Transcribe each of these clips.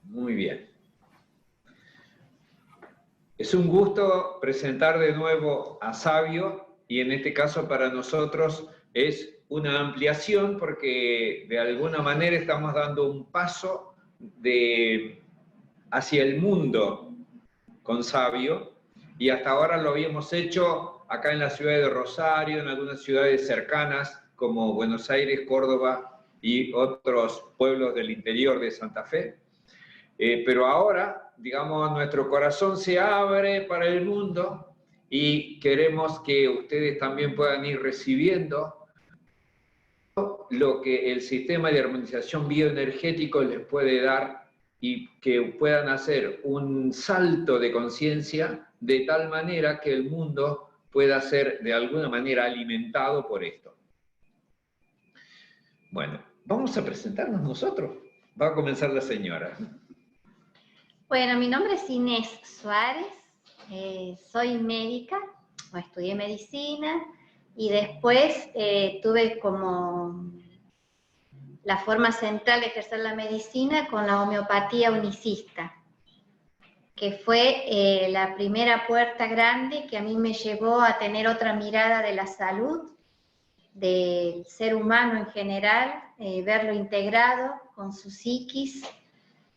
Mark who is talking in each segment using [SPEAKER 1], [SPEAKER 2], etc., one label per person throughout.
[SPEAKER 1] Muy bien. Es un gusto presentar de nuevo a Sabio, y en este caso para nosotros es una ampliación porque de alguna manera estamos dando un paso hacia el mundo con Sabio, y hasta ahora lo habíamos hecho acá en la ciudad de Rosario, en algunas ciudades cercanas como Buenos Aires, Córdoba y otros pueblos del interior de Santa Fe. Pero ahora, digamos, nuestro corazón se abre para el mundo y queremos que ustedes también puedan ir recibiendo lo que el sistema de armonización bioenergético les puede dar y que puedan hacer un salto de conciencia de tal manera que el mundo pueda ser de alguna manera alimentado por esto. Bueno, vamos a presentarnos nosotros. Va a comenzar la señora.
[SPEAKER 2] Bueno, mi nombre es Inés Suárez, soy médica, estudié medicina y después tuve como la forma central de ejercer la medicina con la homeopatía unicista, que fue la primera puerta grande que a mí me llevó a tener otra mirada de la salud, del ser humano en general, verlo integrado con su psiquis,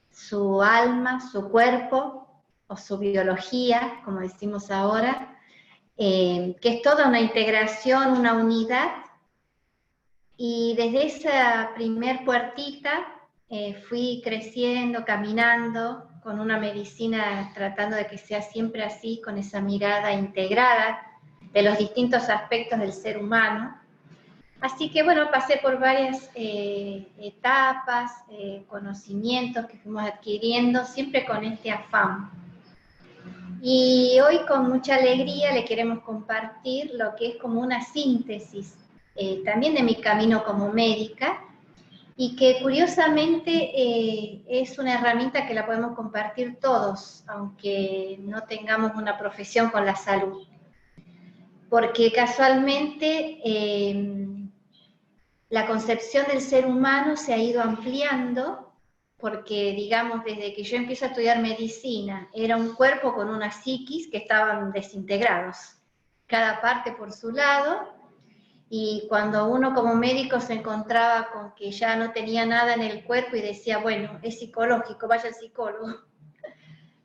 [SPEAKER 2] su alma, su cuerpo, o su biología, como decimos ahora, que es toda una integración, una unidad, y desde esa primer puertita fui creciendo, caminando, con una medicina tratando de que sea siempre así, con esa mirada integrada de los distintos aspectos del ser humano. Así que bueno, pasé por varias etapas, conocimientos que fuimos adquiriendo, siempre con este afán. Y hoy con mucha alegría le queremos compartir lo que es como una síntesis también de mi camino como médica, y que curiosamente es una herramienta que la podemos compartir todos, aunque no tengamos una profesión con la salud. Porque casualmente la concepción del ser humano se ha ido ampliando, porque digamos desde que yo empiezo a estudiar medicina era un cuerpo con una psiquis que estaban desintegrados, cada parte por su lado, y cuando uno como médico se encontraba con que ya no tenía nada en el cuerpo y decía, bueno, es psicológico, vaya al psicólogo.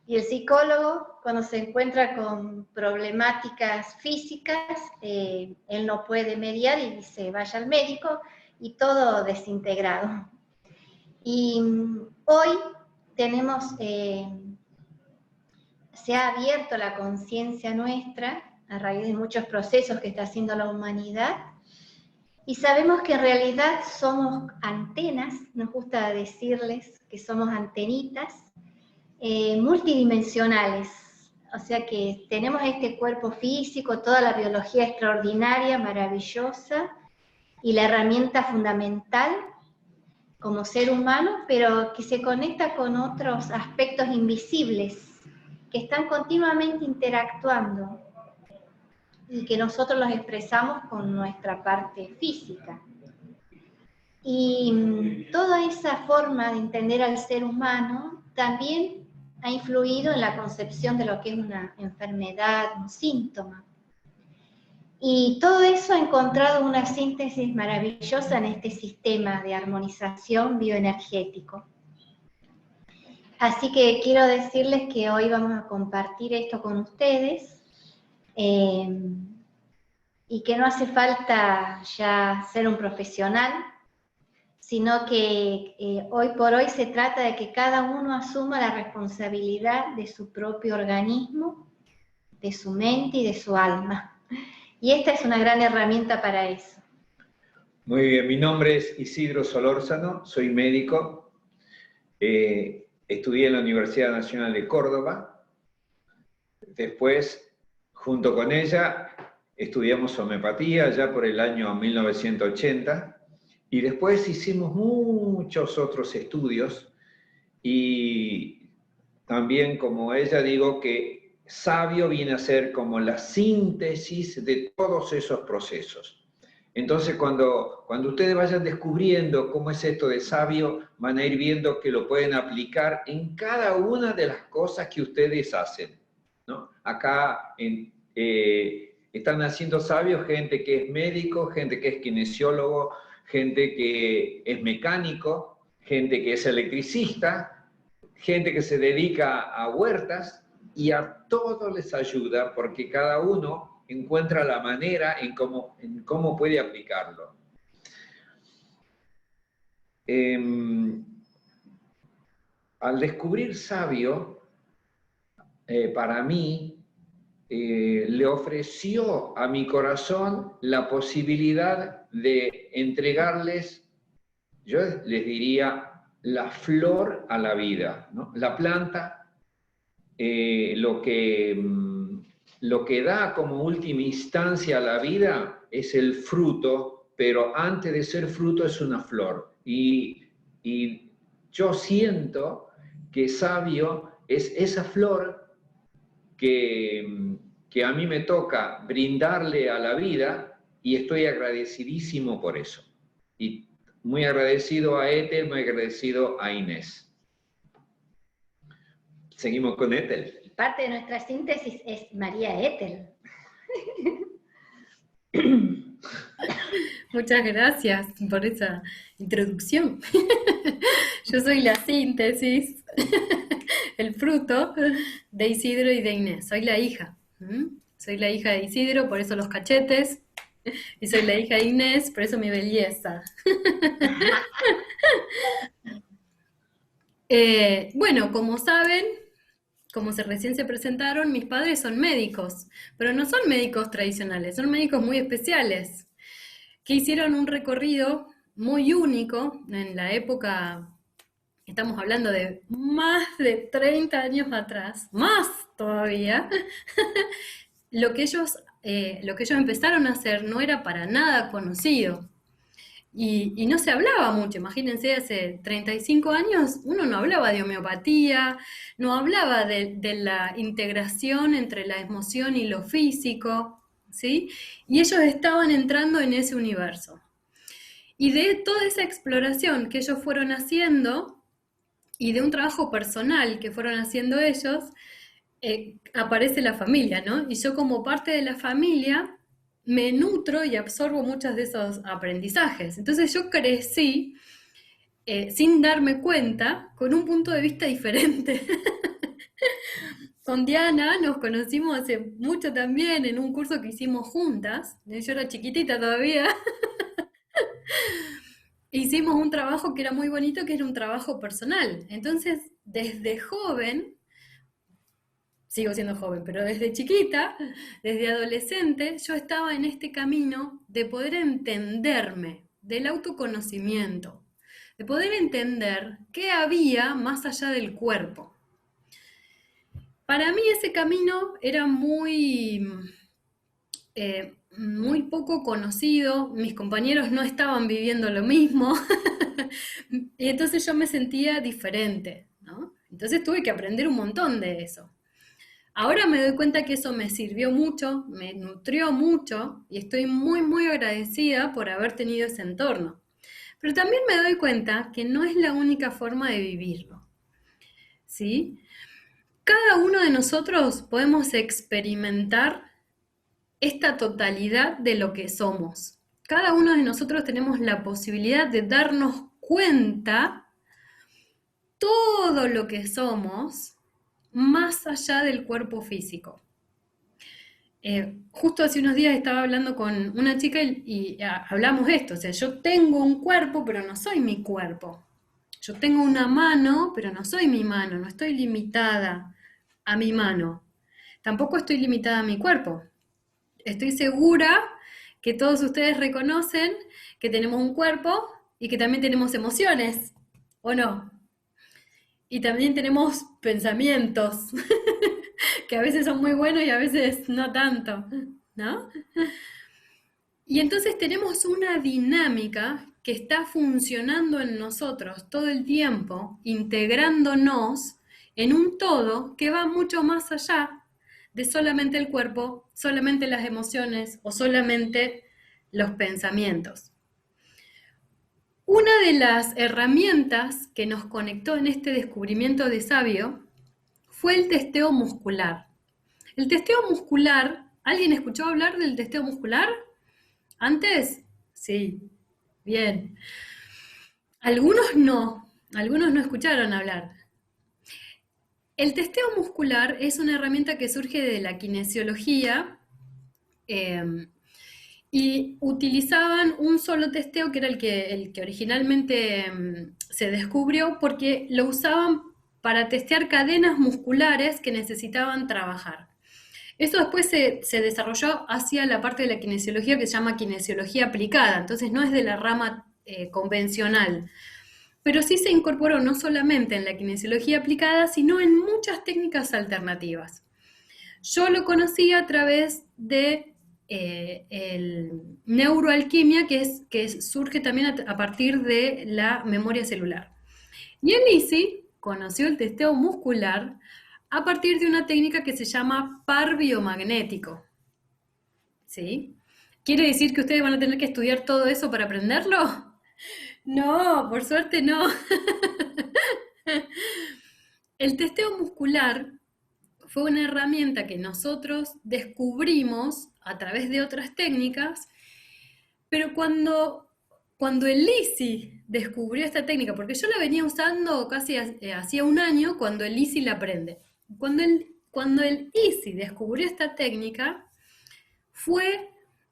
[SPEAKER 2] Y el psicólogo, cuando se encuentra con problemáticas físicas, él no puede mediar y dice, vaya al médico, y todo desintegrado. Y hoy tenemos, se ha abierto la conciencia nuestra a raíz de muchos procesos que está haciendo la humanidad, y sabemos que en realidad somos antenas, nos gusta decirles que somos antenitas, multidimensionales, o sea que tenemos este cuerpo físico, toda la biología extraordinaria, maravillosa, y la herramienta fundamental como ser humano, pero que se conecta con otros aspectos invisibles, que están continuamente interactuando, y que nosotros los expresamos con nuestra parte física. Y toda esa forma de entender al ser humano también ha influido en la concepción de lo que es una enfermedad, un síntoma. Y todo eso ha encontrado una síntesis maravillosa en este sistema de armonización bioenergético. Así que quiero decirles que hoy vamos a compartir esto con ustedes, y que no hace falta ya ser un profesional, sino que hoy por hoy se trata de que cada uno asuma la responsabilidad de su propio organismo, de su mente y de su alma. Y esta es una gran herramienta para eso.
[SPEAKER 1] Muy bien, mi nombre es Isidro Solórzano, soy médico, estudié en la Universidad Nacional de Córdoba, después, junto con ella, estudiamos homeopatía ya por el año 1980, y después hicimos muchos otros estudios, y también como ella digo que sabio viene a ser como la síntesis de todos esos procesos. Entonces, cuando ustedes vayan descubriendo cómo es esto de sabio, van a ir viendo que lo pueden aplicar en cada una de las cosas que ustedes hacen, ¿no? Acá están haciendo sabios gente que es médico, gente que es kinesiólogo, gente que es mecánico, gente que es electricista, gente que se dedica a huertas, y a todos les ayuda porque cada uno encuentra la manera en cómo puede aplicarlo. Al descubrir sabio, para mí, le ofreció a mi corazón la posibilidad de entregarles, yo les diría, la flor a la vida, ¿no? La planta, lo que da como última instancia a la vida es el fruto, pero antes de ser fruto es una flor. Y yo siento que sabio es esa flor que a mí me toca brindarle a la vida, y estoy agradecidísimo por eso. Y muy agradecido a Ethel, muy agradecido a Inés. Seguimos con Ethel.
[SPEAKER 2] Parte de nuestra síntesis es María Ethel.
[SPEAKER 3] Muchas gracias por esa introducción. Yo soy la síntesis, el fruto de Isidro y de Inés. Soy la hija. Soy la hija de Isidro, por eso los cachetes. Y soy la hija de Inés, por eso mi belleza. Bueno, como saben, como recién se presentaron, mis padres son médicos, pero no son médicos tradicionales, son médicos muy especiales, que hicieron un recorrido muy único en la época, estamos hablando de más de 30 años atrás, más todavía. Lo que ellos empezaron a hacer no era para nada conocido. Y no se hablaba mucho, imagínense, hace 35 años uno no hablaba de homeopatía, no hablaba de la integración entre la emoción y lo físico, ¿sí? Y ellos estaban entrando en ese universo. Y de toda esa exploración que ellos fueron haciendo, y de un trabajo personal que fueron haciendo ellos, aparece la familia, ¿no? Y yo como parte de la familia me nutro y absorbo muchos de esos aprendizajes. Entonces yo crecí, sin darme cuenta, con un punto de vista diferente. Con Diana nos conocimos hace mucho también en un curso que hicimos juntas. Yo era chiquitita todavía. Hicimos un trabajo que era muy bonito, que era un trabajo personal. Entonces, desde joven, sigo siendo joven, pero desde chiquita, desde adolescente, yo estaba en este camino de poder entenderme, del autoconocimiento, de poder entender qué había más allá del cuerpo. Para mí ese camino era muy poco conocido, mis compañeros no estaban viviendo lo mismo, y entonces yo me sentía diferente, ¿no? Entonces tuve que aprender un montón de eso. Ahora me doy cuenta que eso me sirvió mucho, me nutrió mucho, y estoy muy, muy agradecida por haber tenido ese entorno. Pero también me doy cuenta que no es la única forma de vivirlo, ¿sí? Cada uno de nosotros podemos experimentar esta totalidad de lo que somos. Cada uno de nosotros tenemos la posibilidad de darnos cuenta todo lo que somos más allá del cuerpo físico. Justo hace unos días estaba hablando con una chica y hablamos de esto, o sea, yo tengo un cuerpo, pero no soy mi cuerpo. Yo tengo una mano, pero no soy mi mano, no estoy limitada a mi mano. Tampoco estoy limitada a mi cuerpo. Estoy segura que todos ustedes reconocen que tenemos un cuerpo y que también tenemos emociones, ¿o no? Y también tenemos pensamientos, que a veces son muy buenos y a veces no tanto, ¿no? Y entonces tenemos una dinámica que está funcionando en nosotros todo el tiempo, integrándonos en un todo que va mucho más allá de solamente el cuerpo, solamente las emociones o solamente los pensamientos. Una de las herramientas que nos conectó en este descubrimiento de Sabio fue el testeo muscular. El testeo muscular, ¿alguien escuchó hablar del testeo muscular antes? Sí, bien. Algunos no escucharon hablar. El testeo muscular es una herramienta que surge de la kinesiología y utilizaban un solo testeo que era el que originalmente se descubrió porque lo usaban para testear cadenas musculares que necesitaban trabajar. Esto después se desarrolló hacia la parte de la kinesiología que se llama kinesiología aplicada, entonces no es de la rama convencional, pero sí se incorporó no solamente en la kinesiología aplicada, sino en muchas técnicas alternativas. Yo lo conocí a través de el neuroalquimia, que surge también a partir de la memoria celular. Y el Lisi conoció el testeo muscular a partir de una técnica que se llama par biomagnético. ¿Sí? ¿Quiere decir que ustedes van a tener que estudiar todo eso para aprenderlo? No, por suerte no. El testeo muscular fue una herramienta que nosotros descubrimos a través de otras técnicas, pero cuando el Lisi descubrió esta técnica, porque yo la venía usando casi hacía un año cuando el Lisi la aprende. Cuando el Lisi descubrió esta técnica, fue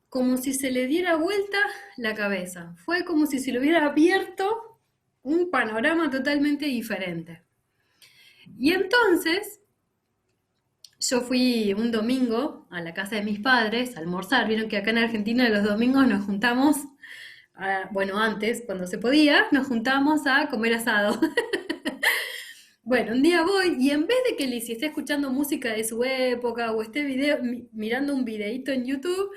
[SPEAKER 3] como si se le diera vuelta la cabeza, fue como si se le hubiera abierto un panorama totalmente diferente. Y entonces, yo fui un domingo a la casa de mis padres a almorzar. Vieron que acá en Argentina los domingos nos juntamos, bueno, antes, cuando se podía, nos juntábamos a comer asado. Bueno, un día voy y en vez de que Lizzie esté escuchando música de su época o esté mirando un videíto en YouTube,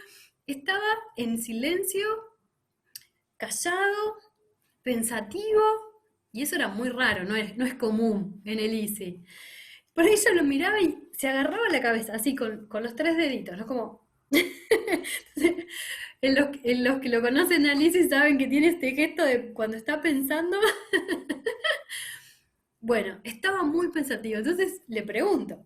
[SPEAKER 3] estaba en silencio, callado, pensativo, y eso era muy raro, no es común en el Lizzie. Por ahí yo lo miraba y se agarraba la cabeza, así con los 3 deditos, ¿no? Como... en los que lo conocen a Lizzie saben que tiene este gesto de cuando está pensando. Bueno, estaba muy pensativo, entonces le pregunto,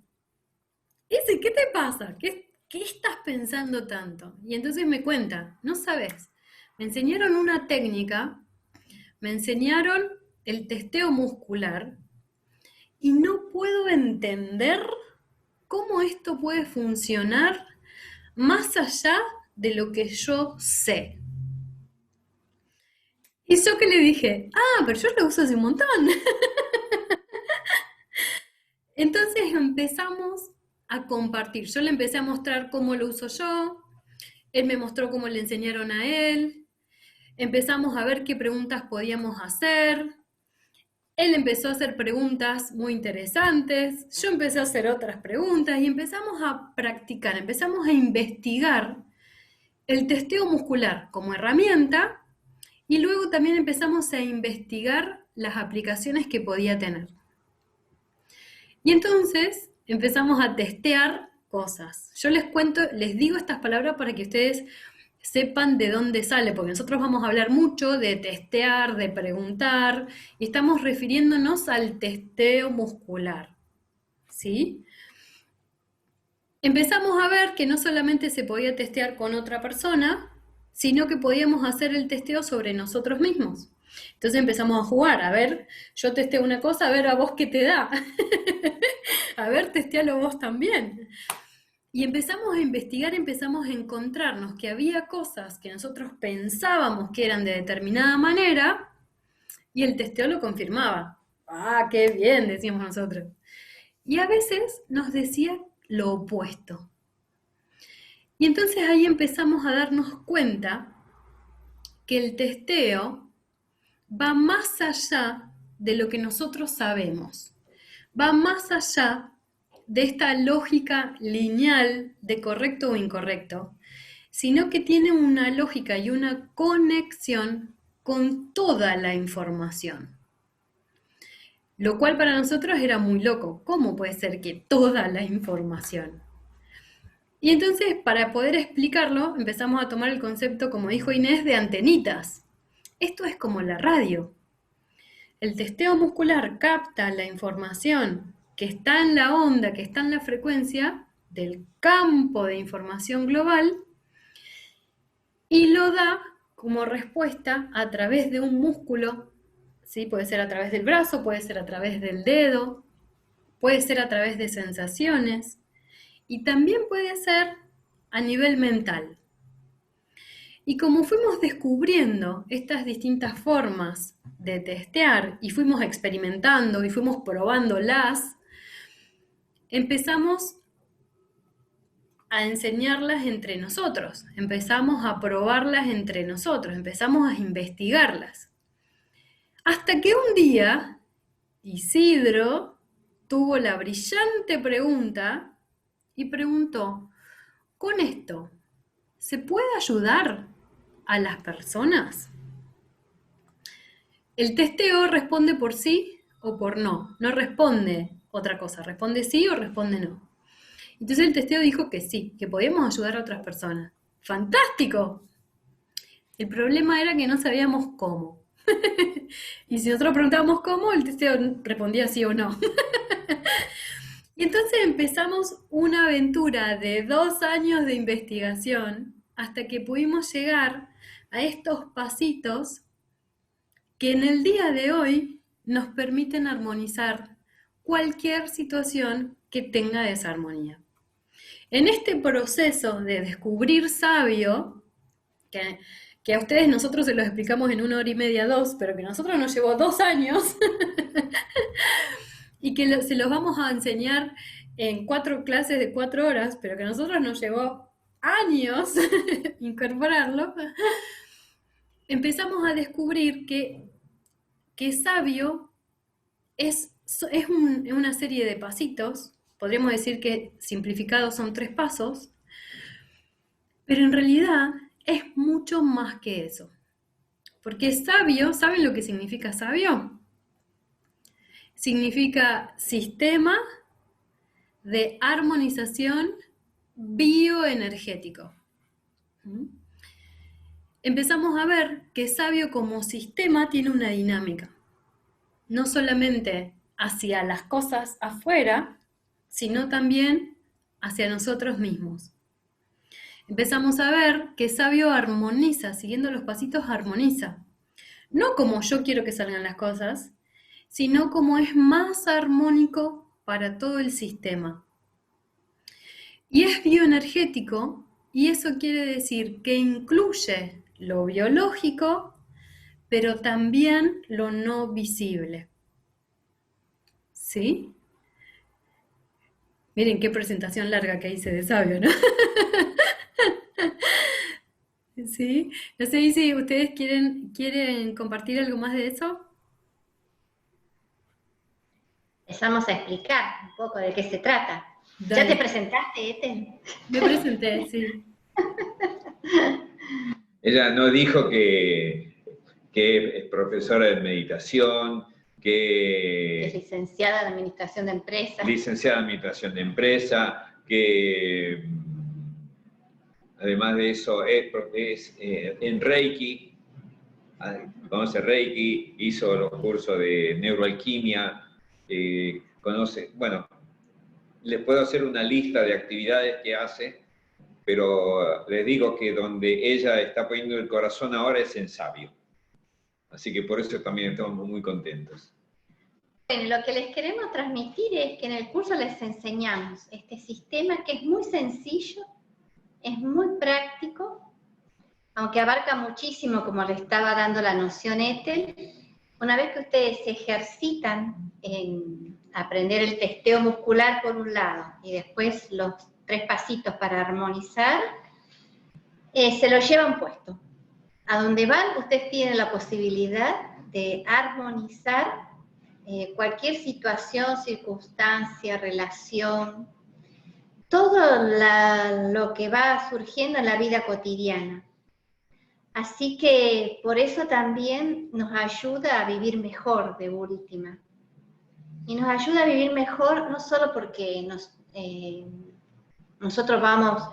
[SPEAKER 3] Lizzie, ¿qué te pasa? ¿Qué estás pensando tanto? Y entonces me cuenta, no sabes, me enseñaron una técnica, me enseñaron el testeo muscular, y no puedo entender cómo esto puede funcionar más allá de lo que yo sé. Y yo que le dije, pero yo lo uso hace un montón. Entonces empezamos a compartir. Yo le empecé a mostrar cómo lo uso yo, él me mostró cómo le enseñaron a él, empezamos a ver qué preguntas podíamos hacer. Él empezó a hacer preguntas muy interesantes, yo empecé a hacer otras preguntas y empezamos a practicar, empezamos a investigar el testeo muscular como herramienta y luego también empezamos a investigar las aplicaciones que podía tener. Y entonces empezamos a testear cosas. Yo les digo estas palabras para que ustedes sepan de dónde sale, porque nosotros vamos a hablar mucho de testear, de preguntar, y estamos refiriéndonos al testeo muscular, ¿sí? Empezamos a ver que no solamente se podía testear con otra persona, sino que podíamos hacer el testeo sobre nosotros mismos. Entonces empezamos a jugar, a ver, yo testeo una cosa, a ver a vos qué te da. A ver, testealo vos también. Y empezamos a investigar, empezamos a encontrarnos que había cosas que nosotros pensábamos que eran de determinada manera y el testeo lo confirmaba. ¡Ah, qué bien!, decíamos nosotros. Y a veces nos decía lo opuesto. Y entonces ahí empezamos a darnos cuenta que el testeo va más allá de lo que nosotros sabemos. Va más allá de esta lógica lineal de correcto o incorrecto, sino que tiene una lógica y una conexión con toda la información. Lo cual para nosotros era muy loco. ¿Cómo puede ser que toda la información? Y entonces, para poder explicarlo, empezamos a tomar el concepto, como dijo Inés, de antenitas. Esto es como la radio. El testeo muscular capta la información que está en la onda, que está en la frecuencia del campo de información global y lo da como respuesta a través de un músculo, ¿sí? Puede ser a través del brazo, puede ser a través del dedo, puede ser a través de sensaciones y también puede ser a nivel mental. Y como fuimos descubriendo estas distintas formas de testear y fuimos experimentando y fuimos probándolas, empezamos a enseñarlas entre nosotros, empezamos a probarlas entre nosotros, empezamos a investigarlas. Hasta que un día Isidro tuvo la brillante pregunta y preguntó, ¿con esto se puede ayudar a las personas? El testeo responde por sí o por no, no responde otra cosa, responde sí o responde no. Entonces el testeo dijo que sí, que podíamos ayudar a otras personas. ¡Fantástico! El problema era que no sabíamos cómo. Y si nosotros preguntábamos cómo, el testeo respondía sí o no. Y entonces empezamos una aventura de 2 años de investigación hasta que pudimos llegar a estos pasitos que en el día de hoy nos permiten armonizar cualquier situación que tenga desarmonía. En este proceso de descubrir sabio, que a ustedes nosotros se los explicamos en 1 hora y media, 2, pero que a nosotros nos llevó 2 años, y que se los vamos a enseñar en 4 clases de 4 horas, pero que a nosotros nos llevó años incorporarlo, empezamos a descubrir que sabio es una serie de pasitos, podríamos decir que simplificados son 3 pasos, pero en realidad es mucho más que eso. Porque sabio, ¿saben lo que significa sabio? Significa sistema de armonización bioenergético. Empezamos a ver que sabio como sistema tiene una dinámica, no solamente hacia las cosas afuera, sino también hacia nosotros mismos. Empezamos a ver que sabio armoniza, siguiendo los pasitos armoniza. No como yo quiero que salgan las cosas, sino como es más armónico para todo el sistema. Y es bioenergético, y eso quiere decir que incluye lo biológico, pero también lo no visible. ¿Sí? Miren qué presentación larga que hice de sabio, ¿no? ¿Sí? No sé si ustedes quieren compartir algo más de eso.
[SPEAKER 2] Empezamos a explicar un poco de qué se trata.
[SPEAKER 3] Dale.
[SPEAKER 2] ¿Ya te presentaste, Ethel?
[SPEAKER 3] Me presenté, sí.
[SPEAKER 1] Ella no dijo que es profesora de meditación, que
[SPEAKER 2] es licenciada en Administración de Empresas.
[SPEAKER 1] Licenciada en Administración de Empresa, que además de eso es en Reiki, conoce Reiki, hizo los cursos de neuroalquimia, conoce, bueno, les puedo hacer una lista de actividades que hace, pero les digo que donde ella está poniendo el corazón ahora es en sabio. Así que por eso también estamos muy contentos.
[SPEAKER 2] Bueno, lo que les queremos transmitir es que en el curso les enseñamos este sistema que es muy sencillo, es muy práctico, aunque abarca muchísimo, como le estaba dando la noción Ethel. Una vez que ustedes se ejercitan en aprender el testeo muscular por un lado y después los 3 pasitos para armonizar, se lo llevan puesto. A donde van, ustedes tienen la posibilidad de armonizar cualquier situación, circunstancia, relación, todo lo que va surgiendo en la vida cotidiana. Así que por eso también nos ayuda a vivir mejor de última. Y nos ayuda a vivir mejor no solo porque nosotros vamos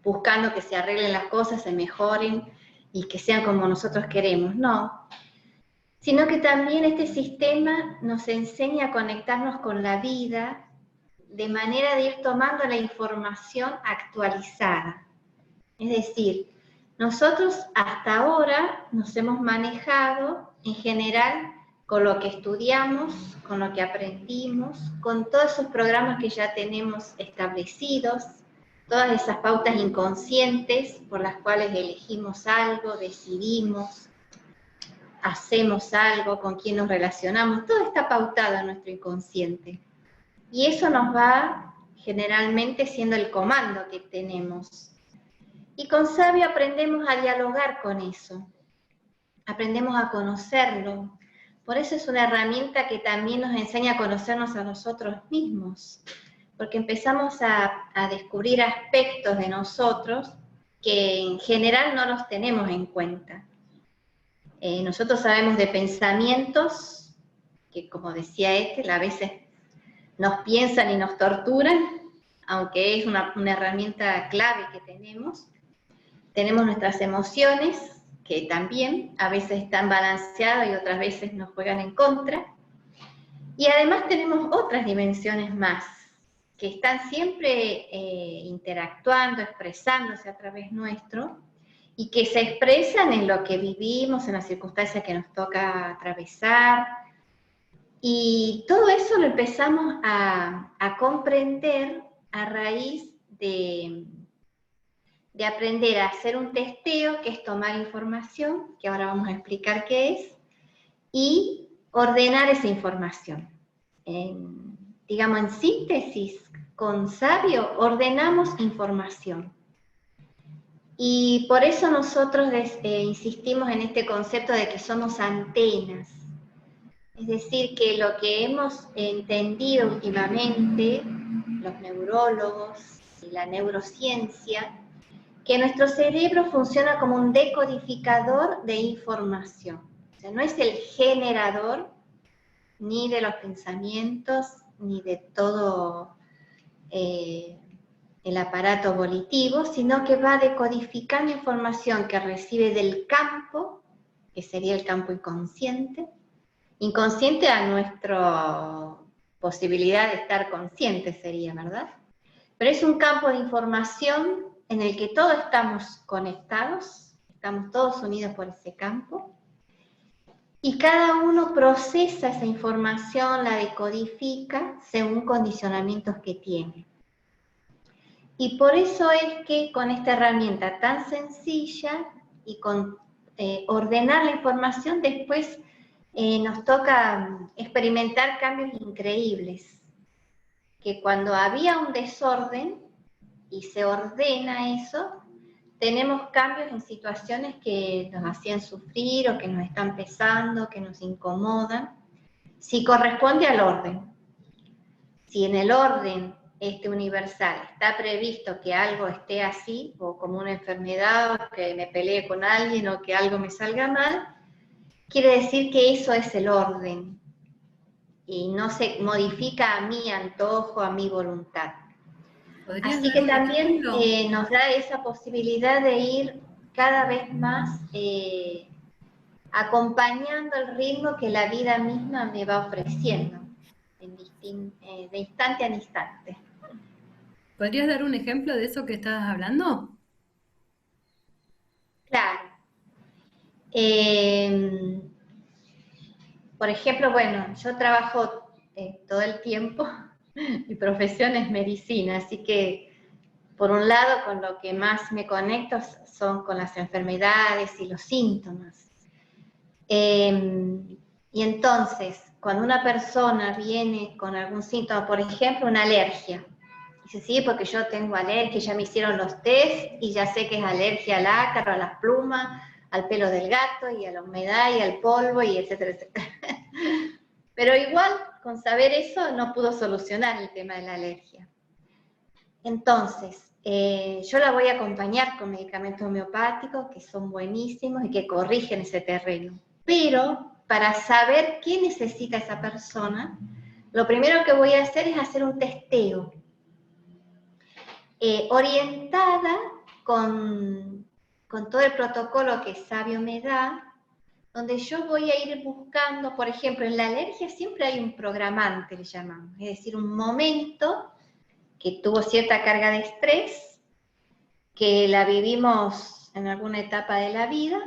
[SPEAKER 2] buscando que se arreglen las cosas, se mejoren y que sean como nosotros queremos, no. Sino que también este sistema nos enseña a conectarnos con la vida de manera de ir tomando la información actualizada. Es decir, nosotros hasta ahora nos hemos manejado en general con lo que estudiamos, con lo que aprendimos, con todos esos programas que ya tenemos establecidos, todas esas pautas inconscientes por las cuales elegimos algo, decidimos, hacemos algo, con quién nos relacionamos, todo está pautado en nuestro inconsciente. Y eso nos va generalmente siendo el comando que tenemos. Y con Sabio aprendemos a dialogar con eso, aprendemos a conocerlo. Por eso es una herramienta que también nos enseña a conocernos a nosotros mismos, porque empezamos a descubrir aspectos de nosotros que en general no los tenemos en cuenta. Nosotros sabemos de pensamientos que, como decía a veces nos piensan y nos torturan, aunque es una herramienta clave que tenemos. Tenemos nuestras emociones, que también a veces están balanceadas y otras veces nos juegan en contra. Y además tenemos otras dimensiones más, que están siempre interactuando, expresándose a través nuestro, y que se expresan en lo que vivimos, en las circunstancias que nos toca atravesar. Y todo eso lo empezamos a comprender a raíz de aprender a hacer un testeo, que es tomar información, que ahora vamos a explicar qué es, y ordenar esa información. Digamos, en síntesis, con Sabio ordenamos información. Y por eso nosotros insistimos en este concepto de que somos antenas. Es decir, que lo que hemos entendido últimamente, los neurólogos y la neurociencia, que nuestro cerebro funciona como un decodificador de información. O sea, no es el generador ni de los pensamientos, ni de todo el aparato volitivo, sino que va decodificando información que recibe del campo, que sería el campo inconsciente a nuestra posibilidad de estar consciente sería, ¿verdad? Pero es un campo de información en el que todos estamos conectados, estamos todos unidos por ese campo, y cada uno procesa esa información, la decodifica según condicionamientos que tiene. Y por eso es que con esta herramienta tan sencilla y con ordenar la información, después nos toca experimentar cambios increíbles, que cuando había un desorden y se ordena eso, tenemos cambios en situaciones que nos hacían sufrir o que nos están pesando, que nos incomodan, si corresponde al orden. Si en el orden universal está previsto que algo esté así, o como una enfermedad, o que me pelee con alguien, o que algo me salga mal, quiere decir que eso es el orden, y no se modifica a mi antojo, a mi voluntad. Así que también nos da esa posibilidad de ir cada vez más acompañando el ritmo que la vida misma me va ofreciendo, de instante en instante.
[SPEAKER 3] ¿Podrías dar un ejemplo de eso que estabas hablando?
[SPEAKER 2] Claro. Por ejemplo, bueno, yo trabajo todo el tiempo, mi profesión es medicina, así que por un lado con lo que más me conecto son con las enfermedades y los síntomas. Y entonces, cuando una persona viene con algún síntoma, por ejemplo, una alergia, dice, sí, porque yo tengo alergia, ya me hicieron los test y ya sé que es alergia al ácaro, a las plumas, al pelo del gato y a la humedad y al polvo y etcétera, etcétera. Pero igual, con saber eso, no pudo solucionar el tema de la alergia. Entonces, yo la voy a acompañar con medicamentos homeopáticos que son buenísimos y que corrigen ese terreno. Pero para saber qué necesita esa persona, lo primero que voy a hacer es hacer un testeo. orientada con todo el protocolo que Sabio me da, donde yo voy a ir buscando, por ejemplo, en la alergia siempre hay un programante, le llamamos, es decir, un momento que tuvo cierta carga de estrés, que la vivimos en alguna etapa de la vida,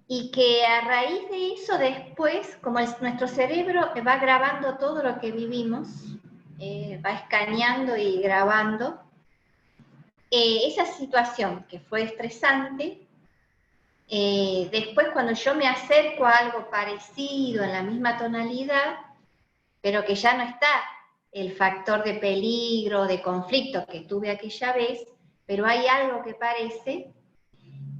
[SPEAKER 2] y que a raíz de eso después, como nuestro cerebro va grabando todo lo que vivimos, va escaneando y grabando, esa situación que fue estresante, después cuando yo me acerco a algo parecido, en la misma tonalidad, pero que ya no está el factor de peligro, de conflicto que tuve aquella vez, pero hay algo que parece,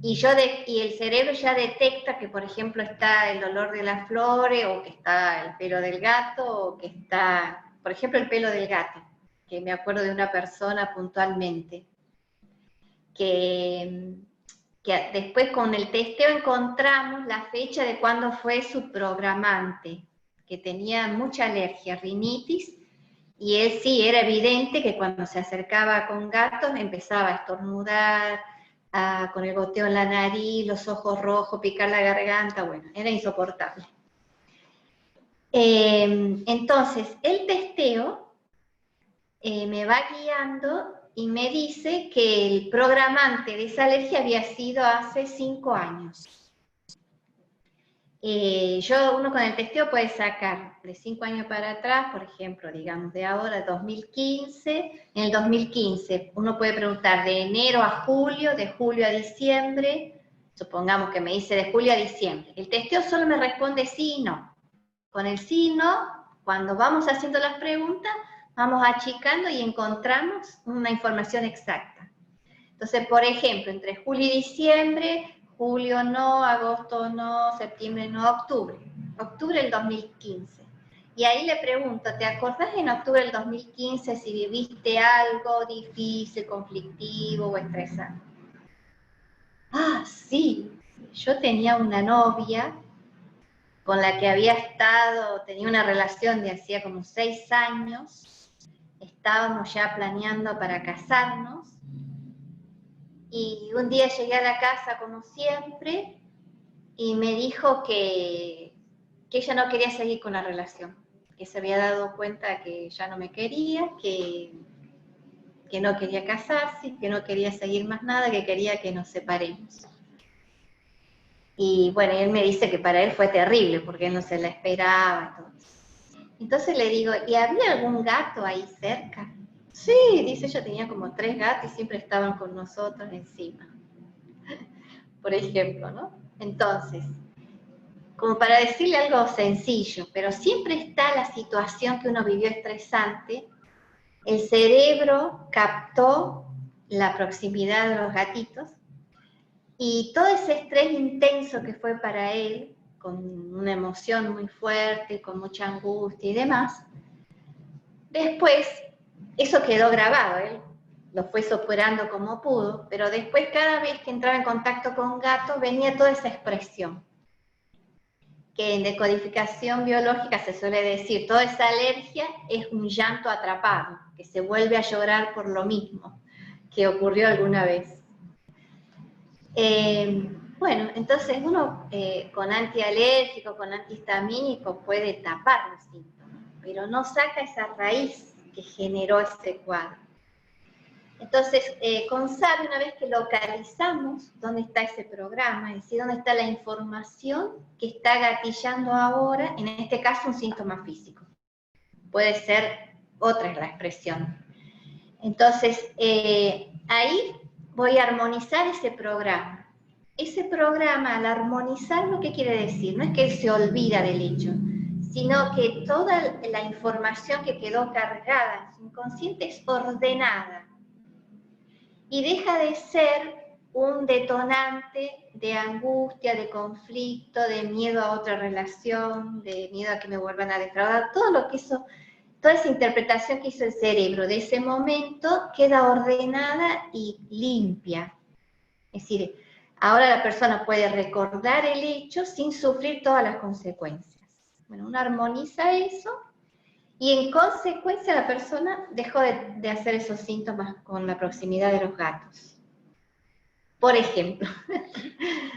[SPEAKER 2] y el cerebro ya detecta que, por ejemplo, está el olor de las flores, o que está el pelo del gato, o que está, por ejemplo, el pelo del gato, que me acuerdo de una persona puntualmente, que después con el testeo encontramos la fecha de cuándo fue su programante, que tenía mucha alergia, rinitis, y él sí, era evidente que cuando se acercaba con gatos empezaba a estornudar, con el goteo en la nariz, los ojos rojos, picar la garganta, bueno, era insoportable. Entonces, el testeo me va guiando y me dice que el programante de esa alergia había sido hace 5 años. Uno con el testeo puede sacar de 5 años para atrás, por ejemplo, digamos de ahora, 2015, en el 2015 uno puede preguntar de enero a julio, de julio a diciembre, supongamos que me dice de julio a diciembre. El testeo solo me responde sí y no. Con el sí y no, cuando vamos haciendo las preguntas, vamos achicando y encontramos una información exacta. Entonces, por ejemplo, entre julio y diciembre, julio no, agosto no, septiembre no, octubre. Octubre del 2015. Y ahí le pregunto, ¿te acordás en octubre del 2015 si viviste algo difícil, conflictivo o estresante? Ah, sí, yo tenía una novia con la que había tenía una relación de hacía como 6 años, estábamos ya planeando para casarnos, y un día llegué a la casa como siempre, y me dijo que ella no quería seguir con la relación, que se había dado cuenta que ya no me quería, que no quería casarse, que no quería seguir más nada, que quería que nos separemos. Y bueno, él me dice que para él fue terrible, porque él no se la esperaba. Todo. Entonces le digo, ¿y había algún gato ahí cerca? Sí, dice, ella tenía como 3 gatos y siempre estaban con nosotros encima. Por ejemplo, ¿no? Entonces, como para decirle algo sencillo, pero siempre está la situación que uno vivió estresante, el cerebro captó la proximidad de los gatitos, y todo ese estrés intenso que fue para él, con una emoción muy fuerte, con mucha angustia y demás, después eso quedó grabado, él lo fue superando como pudo, pero después cada vez que entraba en contacto con gatos venía toda esa expresión, que en decodificación biológica se suele decir, toda esa alergia es un llanto atrapado, que se vuelve a llorar por lo mismo que ocurrió alguna vez. Bueno, entonces uno con antialérgico, con antihistamínico puede tapar los síntomas, pero no saca esa raíz que generó ese cuadro. Entonces, con Sabio, una vez que localizamos dónde está ese programa, es decir, dónde está la información que está gatillando ahora, en este caso un síntoma físico. Puede ser otra la expresión. Entonces, ahí voy a armonizar ese programa. Ese programa, al armonizarlo, ¿qué quiere decir? No es que él se olvida del hecho, sino que toda la información que quedó cargada en su inconsciente es ordenada y deja de ser un detonante de angustia, de conflicto, de miedo a otra relación, de miedo a que me vuelvan a defraudar. Todo lo que hizo, toda esa interpretación que hizo el cerebro de ese momento queda ordenada y limpia. Es decir, ahora la persona puede recordar el hecho sin sufrir todas las consecuencias. Bueno, uno armoniza eso y en consecuencia la persona dejó de hacer esos síntomas con la proximidad de los gatos. Por ejemplo.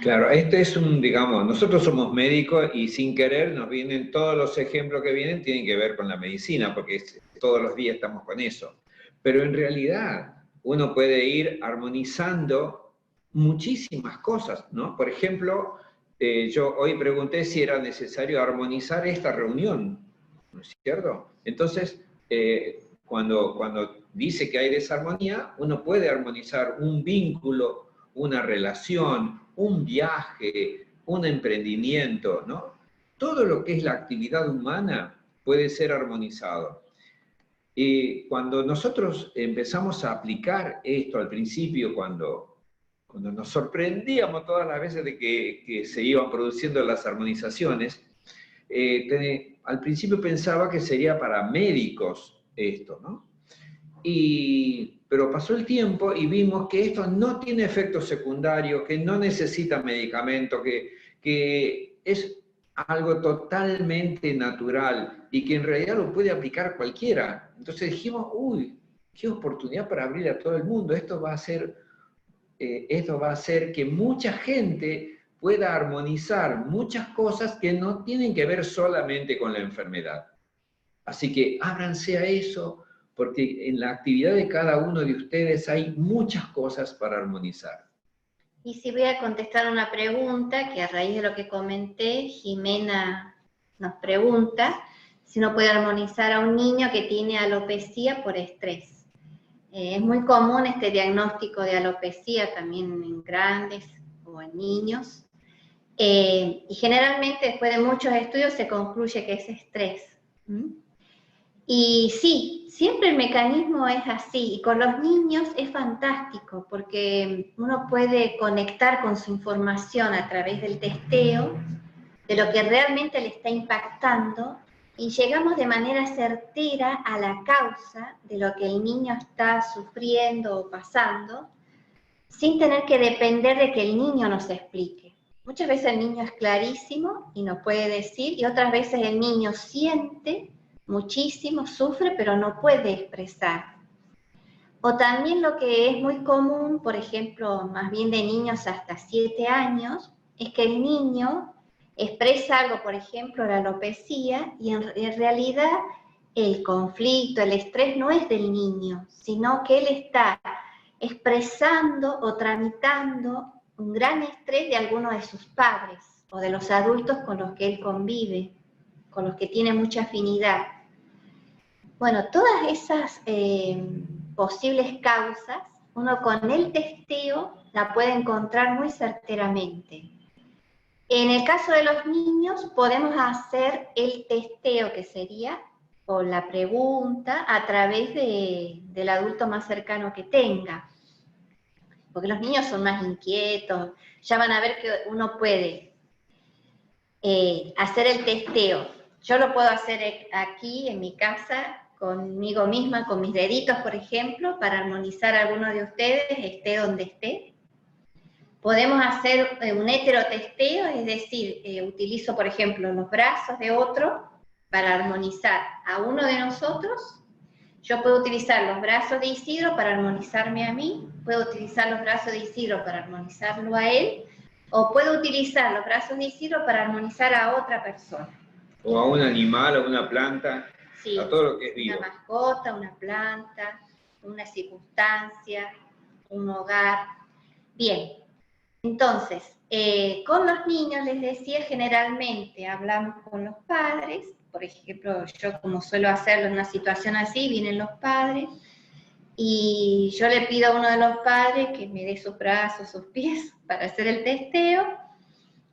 [SPEAKER 1] Claro, este es digamos, nosotros somos médicos y sin querer nos vienen todos los ejemplos que vienen, tienen que ver con la medicina, porque todos los días estamos con eso. Pero en realidad uno puede ir armonizando muchísimas cosas, ¿no? Por ejemplo, yo hoy pregunté si era necesario armonizar esta reunión, ¿no es cierto? Entonces, cuando dice que hay desarmonía, uno puede armonizar un vínculo, una relación, un viaje, un emprendimiento, ¿no? Todo lo que es la actividad humana puede ser armonizado. Y cuando nosotros empezamos a aplicar esto al principio, cuando nos sorprendíamos todas las veces de que se iban produciendo las armonizaciones, al principio pensaba que sería para médicos esto, ¿no? Pero pasó el tiempo y vimos que esto no tiene efectos secundarios, que no necesita medicamento, que es algo totalmente natural y que en realidad lo puede aplicar cualquiera. Entonces dijimos, uy, qué oportunidad para abrir a todo el mundo. Esto va a hacer que mucha gente pueda armonizar muchas cosas que no tienen que ver solamente con la enfermedad. Así que ábranse a eso, porque en la actividad de cada uno de ustedes hay muchas cosas para armonizar.
[SPEAKER 2] Y si voy a contestar una pregunta, que a raíz de lo que comenté, Jimena nos pregunta si uno puede armonizar a un niño que tiene alopecia por estrés. Es muy común este diagnóstico de alopecia también en grandes o en niños. Y generalmente después de muchos estudios se concluye que es estrés. Y sí, siempre el mecanismo es así, y con los niños es fantástico, porque uno puede conectar con su información a través del testeo, de lo que realmente le está impactando, y llegamos de manera certera a la causa de lo que el niño está sufriendo o pasando, sin tener que depender de que el niño nos explique. Muchas veces el niño es clarísimo y nos puede decir, y otras veces el niño siente muchísimo, sufre, pero no puede expresar. O también lo que es muy común, por ejemplo, más bien de niños hasta 7 años, es que el niño expresa algo, por ejemplo, la alopecia, y en realidad el conflicto, el estrés no es del niño, sino que él está expresando o tramitando un gran estrés de alguno de sus padres o de los adultos con los que él convive, con los que tiene mucha afinidad. Bueno, todas esas posibles causas, uno con el testeo la puede encontrar muy certeramente. En el caso de los niños, podemos hacer el testeo, que sería, o la pregunta, a través del adulto más cercano que tenga. Porque los niños son más inquietos, ya van a ver que uno puede hacer el testeo. Yo lo puedo hacer aquí, en mi casa, conmigo misma, con mis deditos, por ejemplo, para armonizar a alguno de ustedes, esté donde esté. Podemos hacer un heterotesteo, es decir, utilizo, por ejemplo, los brazos de otro para armonizar a uno de nosotros. Yo puedo utilizar los brazos de Isidro para armonizarme a mí, puedo utilizar los brazos de Isidro para armonizarlo a él, o puedo utilizar los brazos de Isidro para armonizar a otra persona.
[SPEAKER 1] O a un animal, a una planta, sí, a todo lo que es vivo.
[SPEAKER 2] Una mascota, una planta, una circunstancia, un hogar. Bien, entonces, con los niños, les decía, generalmente hablamos con los padres. Por ejemplo, yo como suelo hacerlo en una situación así, vienen los padres, y yo le pido a uno de los padres que me dé sus brazos, sus pies, para hacer el testeo,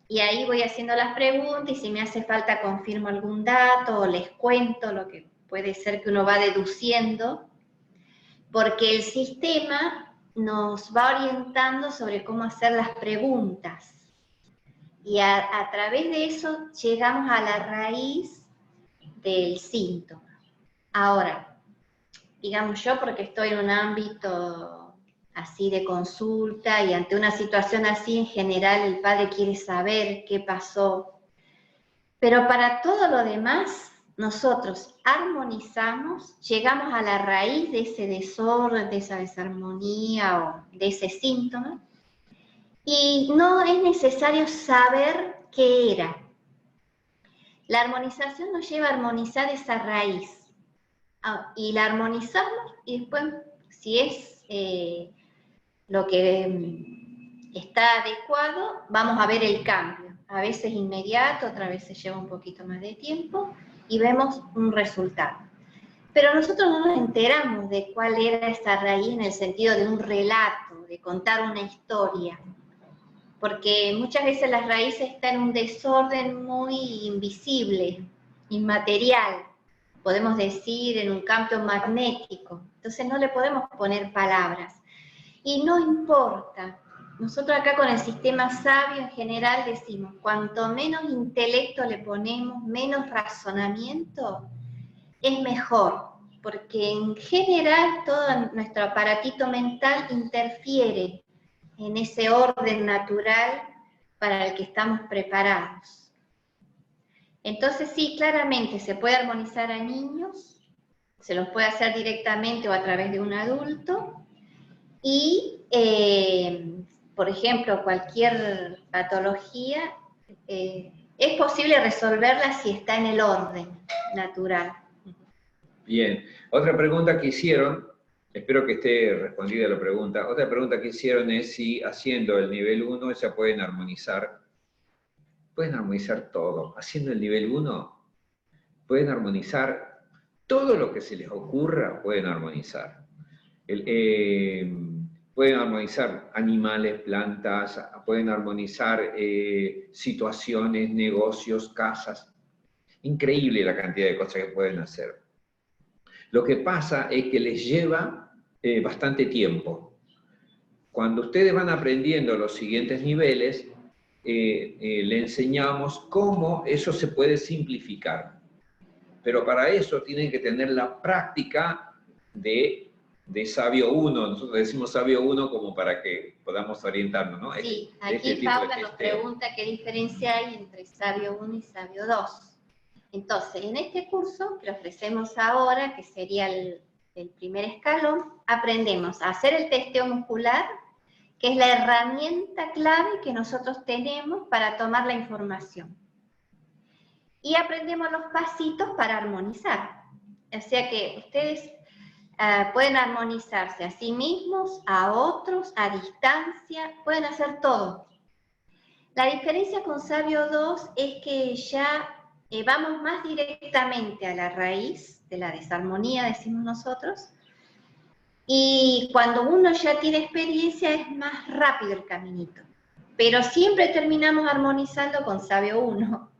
[SPEAKER 2] y ahí voy haciendo las preguntas, y si me hace falta confirmo algún dato, o les cuento lo que puede ser que uno va deduciendo, porque el sistema nos va orientando sobre cómo hacer las preguntas, y a través de eso llegamos a la raíz del síntoma. Ahora, digamos yo, porque estoy en un ámbito así de consulta y ante una situación así, en general el padre quiere saber qué pasó, pero para todo lo demás nosotros armonizamos, llegamos a la raíz de ese desorden, de esa desarmonía o de ese síntoma, y no es necesario saber qué era. La armonización nos lleva a armonizar esa raíz. Y la armonizamos y después, si es lo que está adecuado, vamos a ver el cambio. A veces inmediato, otras veces lleva un poquito más de tiempo y vemos un resultado. Pero nosotros no nos enteramos de cuál era esa raíz en el sentido de un relato, de contar una historia. Porque muchas veces las raíces están en un desorden muy invisible, inmaterial, podemos decir en un campo magnético, entonces no le podemos poner palabras. Y no importa, nosotros acá con el sistema sabio en general decimos, cuanto menos intelecto le ponemos, menos razonamiento, es mejor, porque en general todo nuestro aparatito mental interfiere en ese orden natural para el que estamos preparados. Entonces sí, claramente se puede armonizar a niños, se los puede hacer directamente o a través de un adulto, y por ejemplo, cualquier patología es posible resolverla si está en el orden natural.
[SPEAKER 1] Bien, otra pregunta que hicieron, espero que esté respondida la pregunta, otra pregunta que hicieron es si haciendo el nivel 1 ya pueden armonizar todo. Haciendo el nivel 1 pueden armonizar todo lo que se les ocurra, pueden armonizar. Pueden armonizar animales, plantas, pueden armonizar situaciones, negocios, casas. Increíble la cantidad de cosas que pueden hacer. Lo que pasa es que les lleva bastante tiempo. Cuando ustedes van aprendiendo los siguientes niveles, le enseñamos cómo eso se puede simplificar. Pero para eso tienen que tener la práctica de Sabio 1. Nosotros decimos Sabio 1 como para que podamos orientarnos, ¿no?
[SPEAKER 2] Sí, aquí Paula nos pregunta qué diferencia hay entre Sabio 1 y Sabio 2. Entonces, en este curso que ofrecemos ahora, que sería el primer escalón, aprendemos a hacer el testeo muscular, que es la herramienta clave que nosotros tenemos para tomar la información. Y aprendemos los pasitos para armonizar. O sea que ustedes pueden armonizarse a sí mismos, a otros, a distancia, pueden hacer todo. La diferencia con Sabio 2 es que ya vamos más directamente a la raíz de la desarmonía, decimos nosotros, y cuando uno ya tiene experiencia es más rápido el caminito, pero siempre terminamos armonizando con Sabio 1.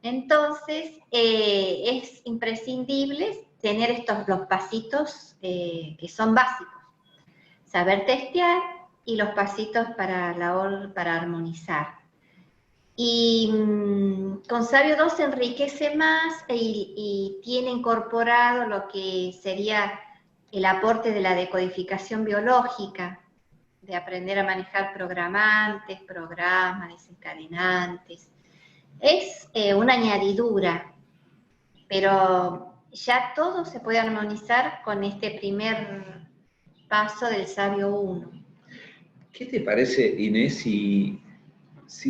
[SPEAKER 2] Entonces es imprescindible tener los pasitos que son básicos, saber testear y los pasitos para armonizar. Y con Sabio 2 se enriquece más y tiene incorporado lo que sería el aporte de la decodificación biológica, de aprender a manejar programantes, programas, desencadenantes. Es una añadidura, pero ya todo se puede armonizar con este primer paso del Sabio 1.
[SPEAKER 1] ¿Qué te parece, Inés, si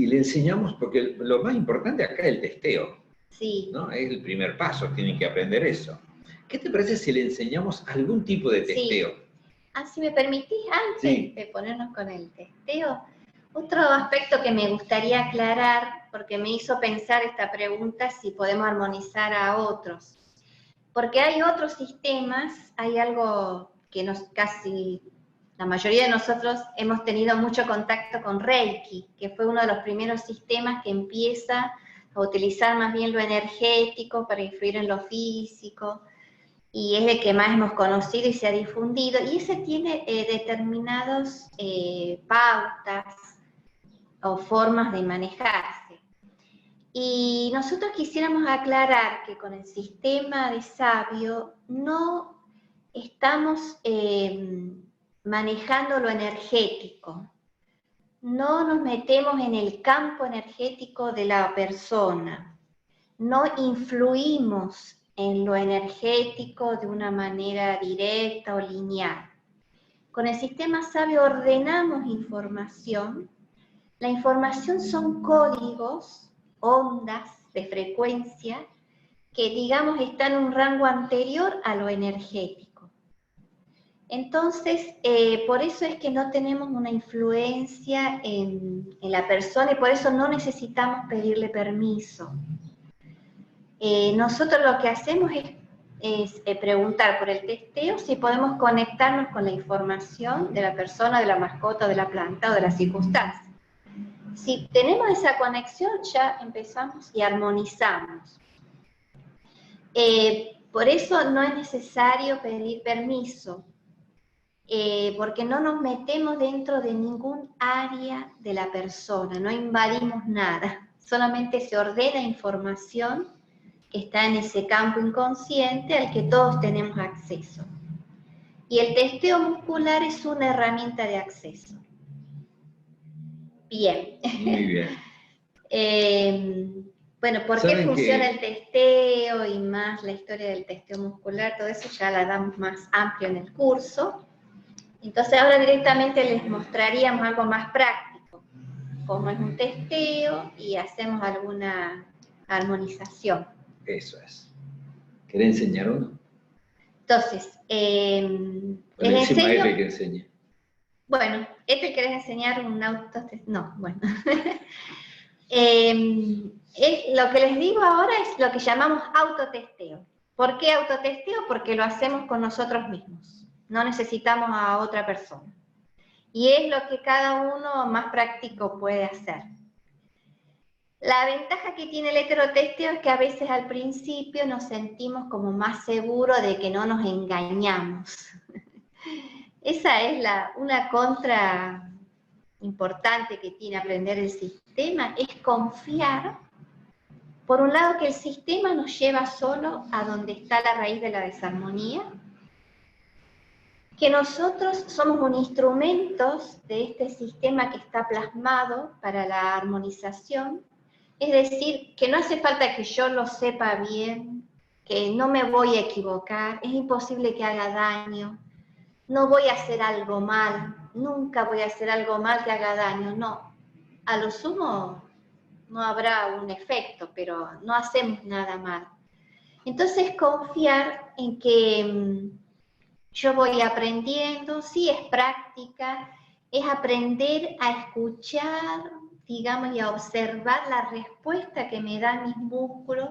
[SPEAKER 1] le enseñamos, porque lo más importante acá es el testeo,
[SPEAKER 2] sí,
[SPEAKER 1] ¿no? Es el primer paso, tienen que aprender eso. ¿Qué te parece si le enseñamos algún tipo de testeo?
[SPEAKER 2] Sí. Si me permitís, antes de ponernos con el testeo, otro aspecto que me gustaría aclarar, porque me hizo pensar esta pregunta, si podemos armonizar a otros. Porque hay otros sistemas, hay algo que casi la mayoría de nosotros hemos tenido mucho contacto con Reiki, que fue uno de los primeros sistemas que empieza a utilizar más bien lo energético para influir en lo físico, y es el que más hemos conocido y se ha difundido, y ese tiene determinadas pautas o formas de manejarse. Y nosotros quisiéramos aclarar que con el sistema de Sabio no estamos manejando lo energético, no nos metemos en el campo energético de la persona, no influimos en lo energético de una manera directa o lineal. Con el sistema sabio ordenamos información. La información son códigos, ondas de frecuencia, que digamos están en un rango anterior a lo energético. Entonces, por eso es que no tenemos una influencia en la persona y por eso no necesitamos pedirle permiso. Nosotros lo que hacemos es preguntar por el testeo si podemos conectarnos con la información de la persona, de la mascota, de la planta o de la circunstancia. Si tenemos esa conexión, ya empezamos y armonizamos. Por eso no es necesario pedir permiso, porque no nos metemos dentro de ningún área de la persona, no invadimos nada, solamente se ordena información que está en ese campo inconsciente al que todos tenemos acceso. Y el testeo muscular es una herramienta de acceso. Bien.
[SPEAKER 1] Muy bien.
[SPEAKER 2] Bueno, ¿por qué funciona el testeo y más la historia del testeo muscular? Todo eso ya la damos más amplio en el curso. Entonces ahora directamente les mostraríamos algo más práctico, cómo es un testeo y hacemos alguna armonización.
[SPEAKER 1] Eso es. ¿Querés enseñar uno?
[SPEAKER 2] Entonces,
[SPEAKER 1] les enseño... que enseñe.
[SPEAKER 2] Bueno, ¿querés enseñar un autotesteo? No, bueno. Lo que les digo ahora es lo que llamamos autotesteo. ¿Por qué autotesteo? Porque lo hacemos con nosotros mismos. No necesitamos a otra persona. Y es lo que cada uno más práctico puede hacer. La ventaja que tiene el heterotesteo es que a veces al principio nos sentimos como más seguros de que no nos engañamos. Esa es una contra importante que tiene aprender el sistema, es confiar, por un lado, que el sistema nos lleva solo a donde está la raíz de la desarmonía, que nosotros somos un instrumento de este sistema que está plasmado para la armonización, es decir, que no hace falta que yo lo sepa bien, que no me voy a equivocar, es imposible que haga daño, no voy a hacer algo mal, nunca voy a hacer algo mal que haga daño, no. A lo sumo no habrá un efecto, pero no hacemos nada mal. Entonces confiar en que yo voy aprendiendo, sí es práctica, es aprender a escuchar, digamos, y a observar la respuesta que me dan mis músculos,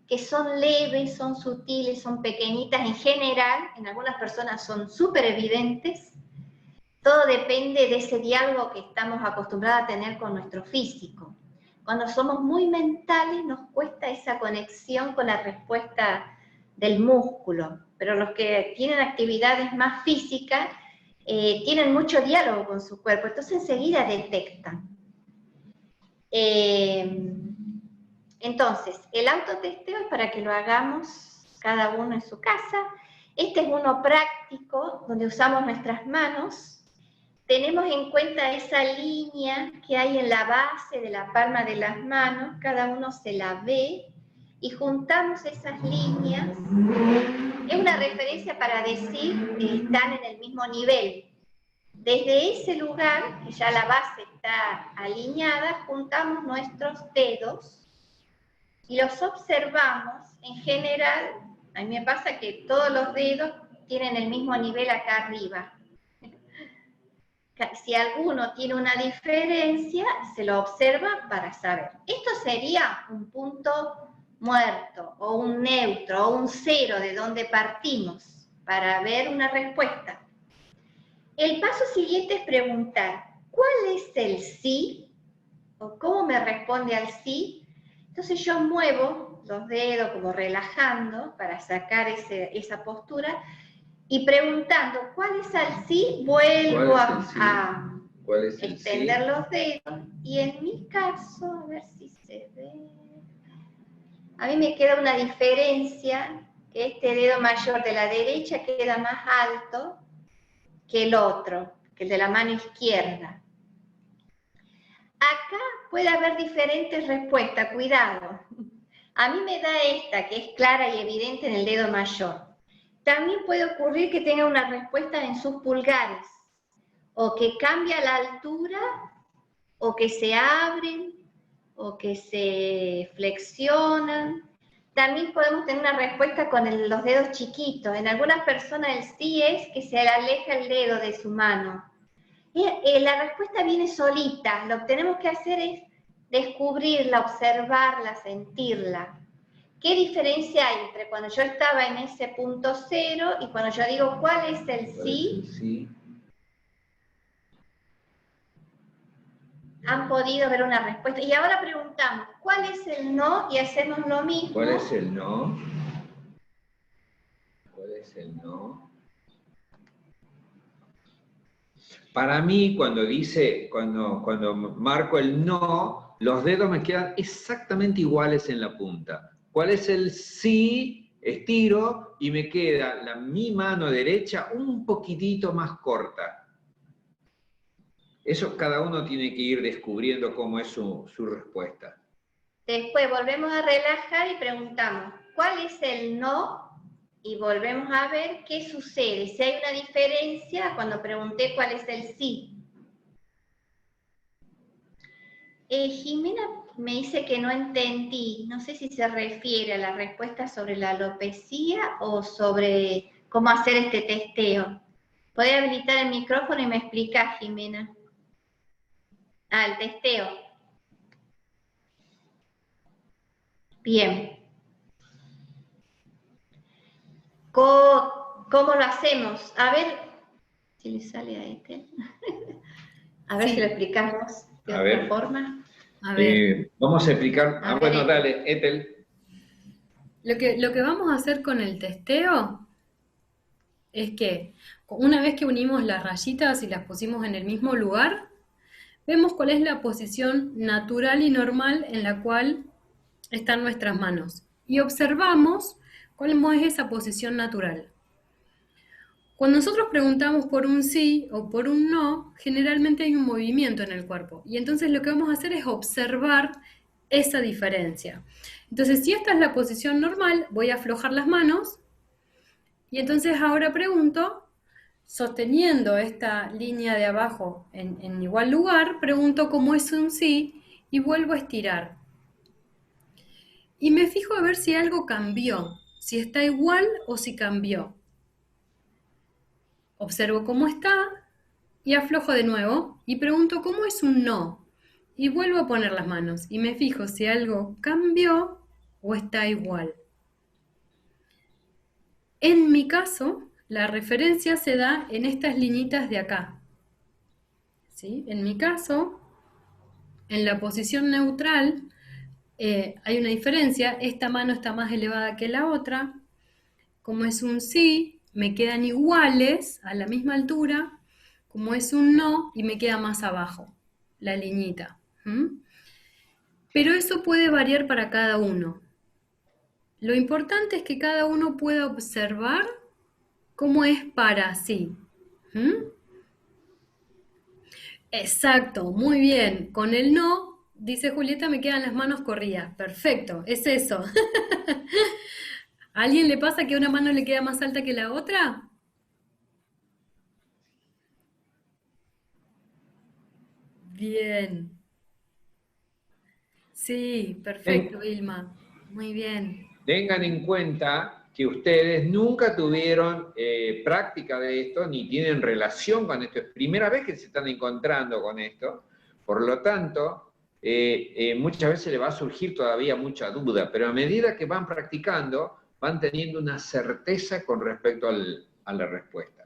[SPEAKER 2] que son leves, son sutiles, son pequeñitas en general, en algunas personas son súper evidentes. Todo depende de ese diálogo que estamos acostumbrados a tener con nuestro físico. Cuando somos muy mentales nos cuesta esa conexión con la respuesta del músculo, pero los que tienen actividades más físicas tienen mucho diálogo con su cuerpo, entonces enseguida detectan. Entonces, el autotesteo es para que lo hagamos cada uno en su casa. Este es uno práctico, donde usamos nuestras manos. Tenemos en cuenta esa línea que hay en la base de la palma de las manos, cada uno se la ve, y juntamos esas líneas. Es una referencia para decir que están en el mismo nivel. Desde ese lugar, que ya la base está alineada, juntamos nuestros dedos y los observamos. En general, a mí me pasa que todos los dedos tienen el mismo nivel acá arriba. Si alguno tiene una diferencia, se lo observa para saber. Esto sería un punto muerto, o un neutro, o un cero de donde partimos, para ver una respuesta. El paso siguiente es preguntar, ¿cuál es el sí? ¿O cómo me responde al sí? Entonces yo muevo los dedos como relajando para sacar esa postura y preguntando, ¿cuál es el sí? Vuelvo a extender los dedos. Y en mi caso, a ver si se ve, a mí me queda una diferencia, que este dedo mayor de la derecha queda más alto que el otro, que el de la mano izquierda. Acá puede haber diferentes respuestas, cuidado, A mí me da esta, que es clara y evidente en el dedo mayor. También puede ocurrir que tenga una respuesta en sus pulgares, o que cambia la altura, o que se abren, o que se flexionan. También podemos tener una respuesta con los dedos chiquitos. En algunas personas el sí es que se aleja el dedo de su mano. La respuesta viene solita. Lo que tenemos que hacer es descubrirla, observarla, sentirla. ¿Qué diferencia hay entre cuando yo estaba en ese punto cero y cuando yo digo cuál es el sí?
[SPEAKER 1] Sí.
[SPEAKER 2] Han podido ver una respuesta. Y ahora preguntamos, ¿cuál es el no? Y hacemos lo mismo.
[SPEAKER 1] ¿Cuál es el no? ¿Cuál es el no? Para mí, cuando marco el no, los dedos me quedan exactamente iguales en la punta. ¿Cuál es el sí? Estiro y me queda mi mano derecha un poquitito más corta. Eso cada uno tiene que ir descubriendo cómo es su respuesta.
[SPEAKER 2] Después volvemos a relajar y preguntamos, ¿cuál es el no? Y volvemos a ver qué sucede, si hay una diferencia cuando pregunté cuál es el sí. Jimena me dice que no entendí, no sé si se refiere a la respuesta sobre la alopecia o sobre cómo hacer este testeo. ¿Podés habilitar el micrófono y me explicás, Jimena? Ah, el testeo. Bien. ¿Cómo lo hacemos? A ver si le sale a este. A ver si lo explicamos de otra forma.
[SPEAKER 3] A ver.
[SPEAKER 1] Vamos a explicar. Bueno, dale, Ethel.
[SPEAKER 3] Lo que vamos a hacer con el testeo es que una vez que unimos las rayitas y las pusimos en el mismo lugar, vemos cuál es la posición natural y normal en la cual están nuestras manos. Y observamos cuál es esa posición natural. Cuando nosotros preguntamos por un sí o por un no, generalmente hay un movimiento en el cuerpo. Y entonces lo que vamos a hacer es observar esa diferencia. Entonces, si esta es la posición normal, voy a aflojar las manos. Y entonces ahora pregunto, sosteniendo esta línea de abajo en igual lugar, pregunto cómo es un sí y vuelvo a estirar. Y me fijo a ver si algo cambió, si está igual o si cambió. Observo cómo está y aflojo de nuevo y pregunto cómo es un no. Y vuelvo a poner las manos y me fijo si algo cambió o está igual. En mi caso, la referencia se da en estas liñitas de acá. ¿Sí? En mi caso, en la posición neutral hay una diferencia. Esta mano está más elevada que la otra. Como es un sí, me quedan iguales a la misma altura. Como es un no, y me queda más abajo la liñita. Pero eso puede variar para cada uno. Lo importante es que cada uno pueda observar cómo es para sí. Exacto, muy bien. Con el no, dice Julieta, me quedan las manos corridas. Perfecto, es eso. ¿A alguien le pasa que una mano le queda más alta que la otra? Bien. Sí, perfecto, Vilma. Muy bien.
[SPEAKER 1] Tengan en cuenta que ustedes nunca tuvieron práctica de esto, ni tienen relación con esto. Es primera vez que se están encontrando con esto. Por lo tanto, muchas veces le va a surgir todavía mucha duda, pero a medida que van practicando, van teniendo una certeza con respecto a la respuesta.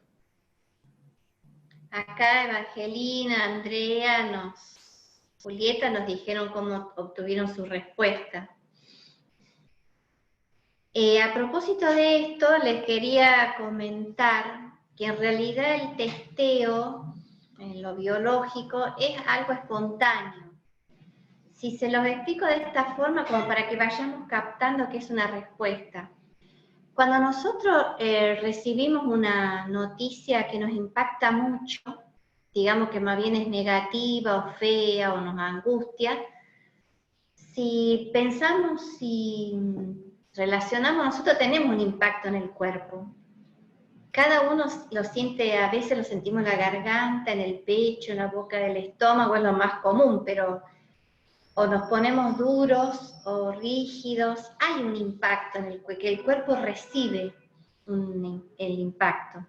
[SPEAKER 2] Acá Evangelina, Andrea, Julieta nos dijeron cómo obtuvieron su respuesta. A propósito de esto, les quería comentar que en realidad el testeo en lo biológico es algo espontáneo. Si se los explico de esta forma, como para que vayamos captando que es una respuesta. Cuando nosotros recibimos una noticia que nos impacta mucho, digamos que más bien es negativa o fea o nos angustia, si pensamos, si relacionamos, nosotros tenemos un impacto en el cuerpo. Cada uno lo siente, a veces lo sentimos en la garganta, en el pecho, en la boca del estómago, es lo más común, pero o nos ponemos duros o rígidos, hay un impacto en el cuerpo, que el cuerpo recibe el impacto.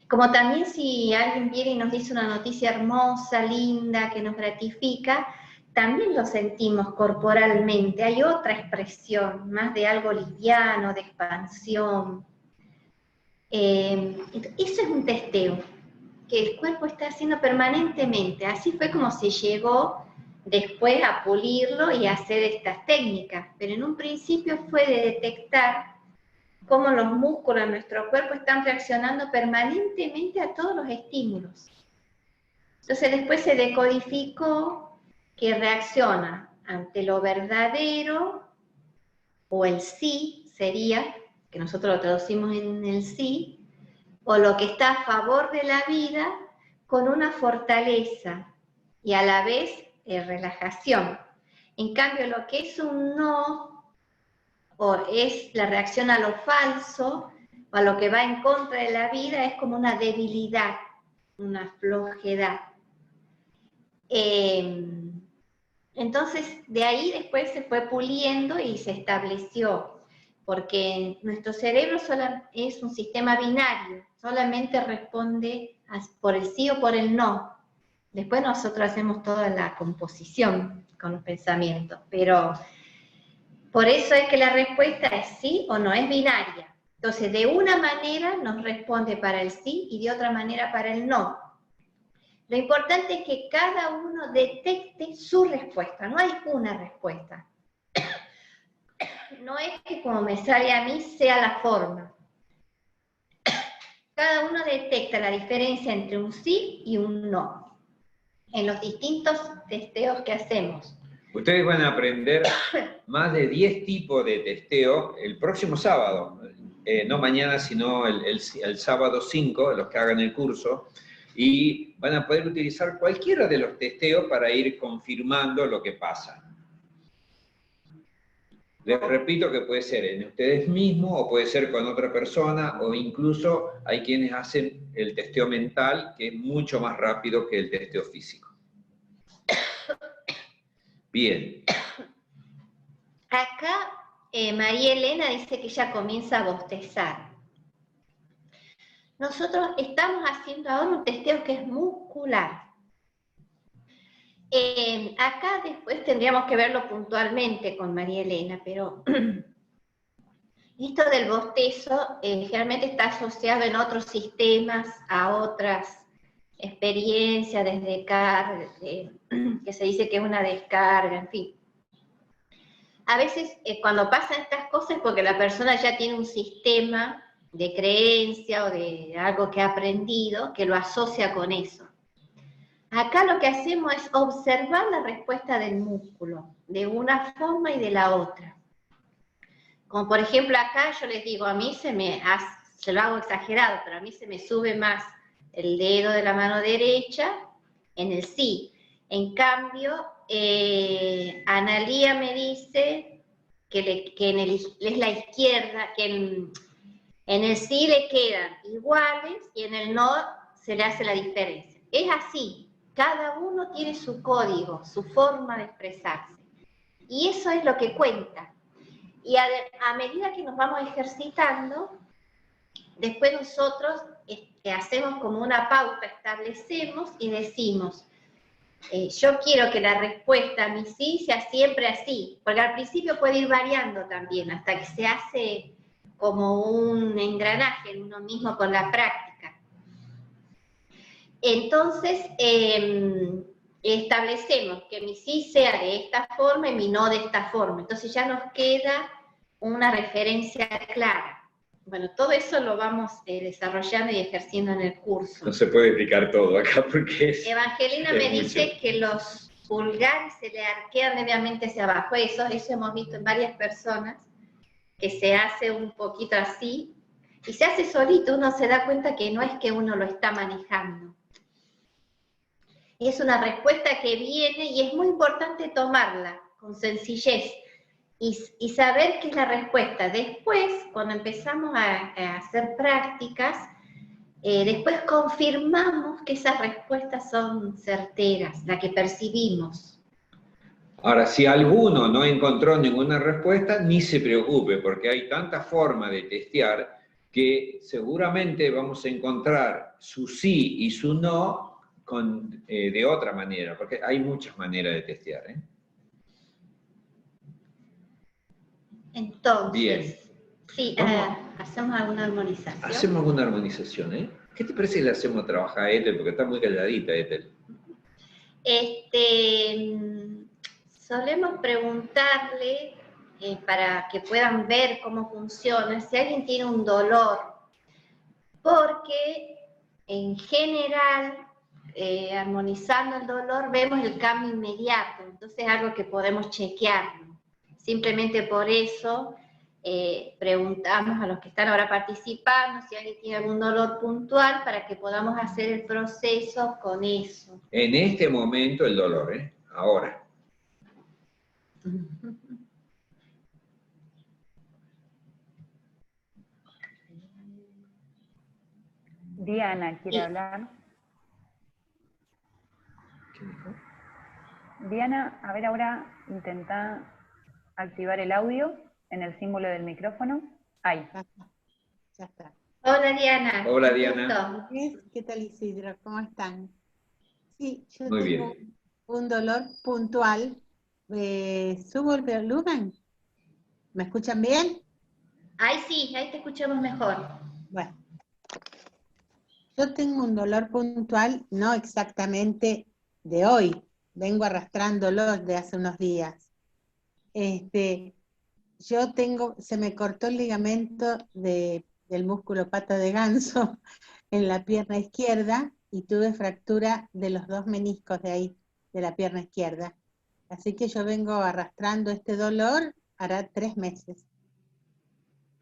[SPEAKER 2] Como también si alguien viene y nos dice una noticia hermosa, linda, que nos gratifica, también lo sentimos corporalmente, hay otra expresión, más de algo liviano, de expansión. Eso es un testeo que el cuerpo está haciendo permanentemente. Así fue como se llegó después a pulirlo y a hacer estas técnicas, pero en un principio fue de detectar cómo los músculos de nuestro cuerpo están reaccionando permanentemente a todos los estímulos. Entonces después se decodificó que reacciona ante lo verdadero, o el sí sería, que nosotros lo traducimos en el sí, o lo que está a favor de la vida, con una fortaleza y a la vez relajación. En cambio, lo que es un no, o es la reacción a lo falso, o a lo que va en contra de la vida, es como una debilidad, una flojedad. Entonces, de ahí después se fue puliendo y se estableció, porque nuestro cerebro es un sistema binario, solamente responde por el sí o por el no. Después nosotros hacemos toda la composición con los pensamientos, pero por eso es que la respuesta es sí o no, es binaria. Entonces, de una manera nos responde para el sí y de otra manera para el no. Lo importante es que cada uno detecte su respuesta, no hay una respuesta. No es que como me sale a mí sea la forma. Cada uno detecta la diferencia entre un sí y un no en los distintos testeos que hacemos.
[SPEAKER 1] Ustedes van a aprender más de 10 tipos de testeo el próximo sábado, no mañana, sino el sábado 5, los que hagan el curso, y van a poder utilizar cualquiera de los testeos para ir confirmando lo que pasa. Les repito que puede ser en ustedes mismos, o puede ser con otra persona, o incluso hay quienes hacen el testeo mental, que es mucho más rápido que el testeo físico. Bien.
[SPEAKER 2] Acá María Elena dice que ya comienza a bostezar. Nosotros estamos haciendo ahora un testeo que es muscular. Acá después tendríamos que verlo puntualmente con María Elena, pero esto del bostezo generalmente está asociado en otros sistemas a otras experiencias, desde que se dice que es una descarga, en fin. A veces cuando pasan estas cosas es porque la persona ya tiene un sistema de creencia o de algo que ha aprendido que lo asocia con eso. Acá lo que hacemos es observar la respuesta del músculo, de una forma y de la otra. Como por ejemplo acá yo les digo, a mí se lo hago exagerado, pero a mí se me sube más el dedo de la mano derecha en el sí. En cambio, Analía me dice que es la izquierda, que en el sí le quedan iguales y en el no se le hace la diferencia. Es así. Cada uno tiene su código, su forma de expresarse. Y eso es lo que cuenta. Y a medida que nos vamos ejercitando, después nosotros hacemos como una pauta, establecemos y decimos, yo quiero que la respuesta a mi sí sea siempre así, porque al principio puede ir variando también, hasta que se hace como un engranaje en uno mismo con la práctica. Entonces, establecemos que mi sí sea de esta forma y mi no de esta forma. Entonces ya nos queda una referencia clara. Bueno, todo eso lo vamos desarrollando y ejerciendo en el curso.
[SPEAKER 1] No se puede explicar todo acá porque es...
[SPEAKER 2] Evangelina me dice que los pulgares se le arquean levemente hacia abajo. Eso hemos visto en varias personas, que se hace un poquito así, y se hace solito, uno se da cuenta que no es que uno lo está manejando. Es una respuesta que viene y es muy importante tomarla con sencillez y saber qué es la respuesta. Después, cuando empezamos a hacer prácticas, después confirmamos que esas respuestas son certeras, la que percibimos.
[SPEAKER 1] Ahora, si alguno no encontró ninguna respuesta, ni se preocupe, porque hay tantas formas de testear que seguramente vamos a encontrar su sí y su no de otra manera, porque hay muchas maneras de testear.
[SPEAKER 2] Entonces,
[SPEAKER 1] bien.
[SPEAKER 2] Sí, hacemos alguna armonización.
[SPEAKER 1] Hacemos alguna armonización, ¿eh? ¿Qué te parece que le hacemos trabajar a Ethel? Porque está muy calladita, Ethel.
[SPEAKER 2] Solemos preguntarle, para que puedan ver cómo funciona, si alguien tiene un dolor, porque en general, armonizando el dolor, vemos el cambio inmediato, entonces es algo que podemos chequearlo. Simplemente por eso preguntamos a los que están ahora participando si alguien tiene algún dolor puntual para que podamos hacer el proceso con eso.
[SPEAKER 1] En este momento el dolor, ¿eh? Ahora.
[SPEAKER 4] Diana, ¿quiere hablar?
[SPEAKER 1] ¿Qué dijo?
[SPEAKER 4] Diana, a ver, ahora intenta activar el audio en el símbolo del micrófono. Ahí.
[SPEAKER 5] Ya está.
[SPEAKER 2] Hola Diana.
[SPEAKER 1] Hola Diana.
[SPEAKER 5] ¿Qué tal Isidro? ¿Cómo están? Sí, yo
[SPEAKER 1] Muy
[SPEAKER 5] tengo
[SPEAKER 1] bien.
[SPEAKER 5] un dolor puntual. ¿Subo el volumen? ¿Me escuchan bien?
[SPEAKER 2] Ahí sí, ahí te escuchamos mejor.
[SPEAKER 5] Bueno. Yo tengo un dolor puntual, no exactamente de hoy. Vengo arrastrándolo de hace unos días. Se me cortó el ligamento del músculo pata de ganso en la pierna izquierda y tuve fractura de los 2 meniscos de ahí, de la pierna izquierda. Así que yo vengo arrastrando este dolor, hará 3 meses.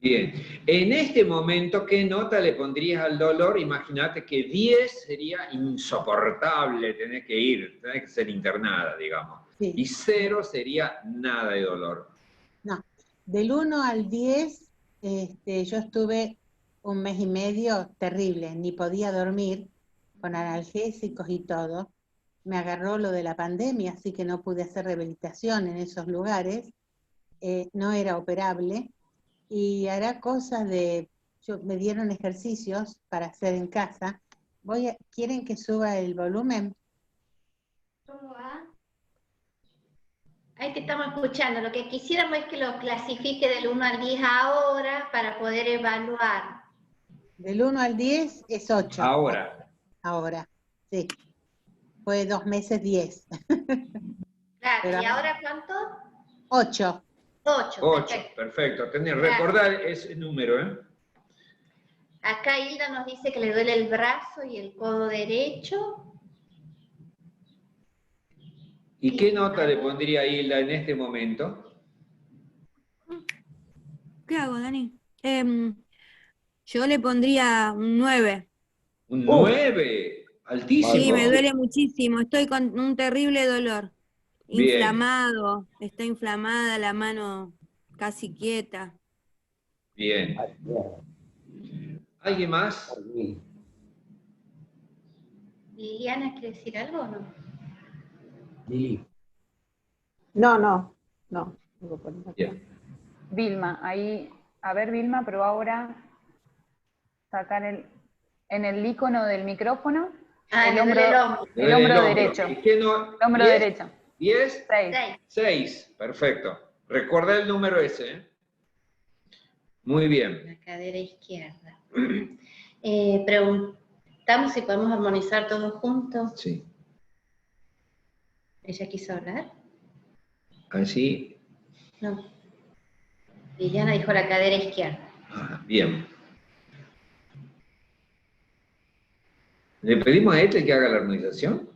[SPEAKER 1] Bien. En este momento, ¿qué nota le pondrías al dolor? Imagínate que 10 sería insoportable, tenés que ser internada, digamos.
[SPEAKER 5] Sí.
[SPEAKER 1] Y 0 sería nada de dolor.
[SPEAKER 5] No, del 1 al 10, yo estuve 1 mes y medio terrible, ni podía dormir, con analgésicos y todo. Me agarró lo de la pandemia, así que no pude hacer rehabilitación en esos lugares, no era operable, y hará cosas me dieron ejercicios para hacer en casa. ¿Quieren que suba el volumen?
[SPEAKER 2] ¿Cómo va? Ahí te estamos escuchando. Lo que quisiéramos es que lo clasifique del 1 al 10 ahora para poder evaluar.
[SPEAKER 5] Del 1 al 10 es 8.
[SPEAKER 1] Ahora.
[SPEAKER 5] Ahora, sí. Fue 2 meses 10.
[SPEAKER 2] Claro,
[SPEAKER 5] Pero
[SPEAKER 2] ¿y ahora cuánto?
[SPEAKER 5] 8.
[SPEAKER 2] 8.
[SPEAKER 1] 8, perfecto. Recordar ese número, ¿eh?
[SPEAKER 2] Acá Hilda nos dice que le duele el brazo y el codo derecho.
[SPEAKER 1] ¿Y qué nota le pondría Hilda en este momento?
[SPEAKER 6] ¿Qué hago, Dani? Yo le pondría un 9.
[SPEAKER 1] Un 9, altísimo.
[SPEAKER 6] Sí, me duele muchísimo. Estoy con un terrible dolor.
[SPEAKER 1] Bien.
[SPEAKER 6] Inflamado, está inflamada la mano casi quieta.
[SPEAKER 1] Bien. ¿Alguien más?
[SPEAKER 2] ¿Liliana quiere decir algo o no?
[SPEAKER 5] No.
[SPEAKER 1] Bien.
[SPEAKER 4] Vilma, ahí, a ver Vilma, pero ahora sacar en el icono del micrófono, el hombro derecho.
[SPEAKER 1] ¿Qué no?
[SPEAKER 4] El hombro
[SPEAKER 1] 10,
[SPEAKER 4] derecho.
[SPEAKER 1] 10,
[SPEAKER 4] 6.
[SPEAKER 1] 6, perfecto. Recuerda el número ese, ¿eh? Muy bien.
[SPEAKER 2] La cadera izquierda. Preguntamos si podemos armonizar todos juntos.
[SPEAKER 1] Sí.
[SPEAKER 2] ¿Ella quiso hablar?
[SPEAKER 1] Así.
[SPEAKER 2] No. Liliana dijo la cadera izquierda.
[SPEAKER 1] Bien. ¿Le pedimos a Ethel que haga la armonización?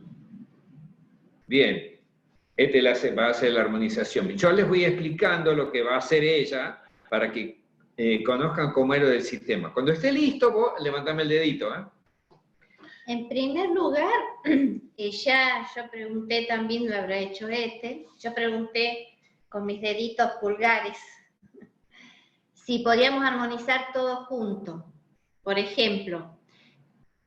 [SPEAKER 1] Bien. Ethel va a hacer la armonización. Yo les voy explicando lo que va a hacer ella para que conozcan cómo es lo del sistema. Cuando esté listo, vos levantame el dedito, ¿eh?
[SPEAKER 2] En primer lugar, yo pregunté también, lo habrá hecho Ethel, yo pregunté con mis deditos pulgares. Si podíamos armonizar todo junto. Por ejemplo,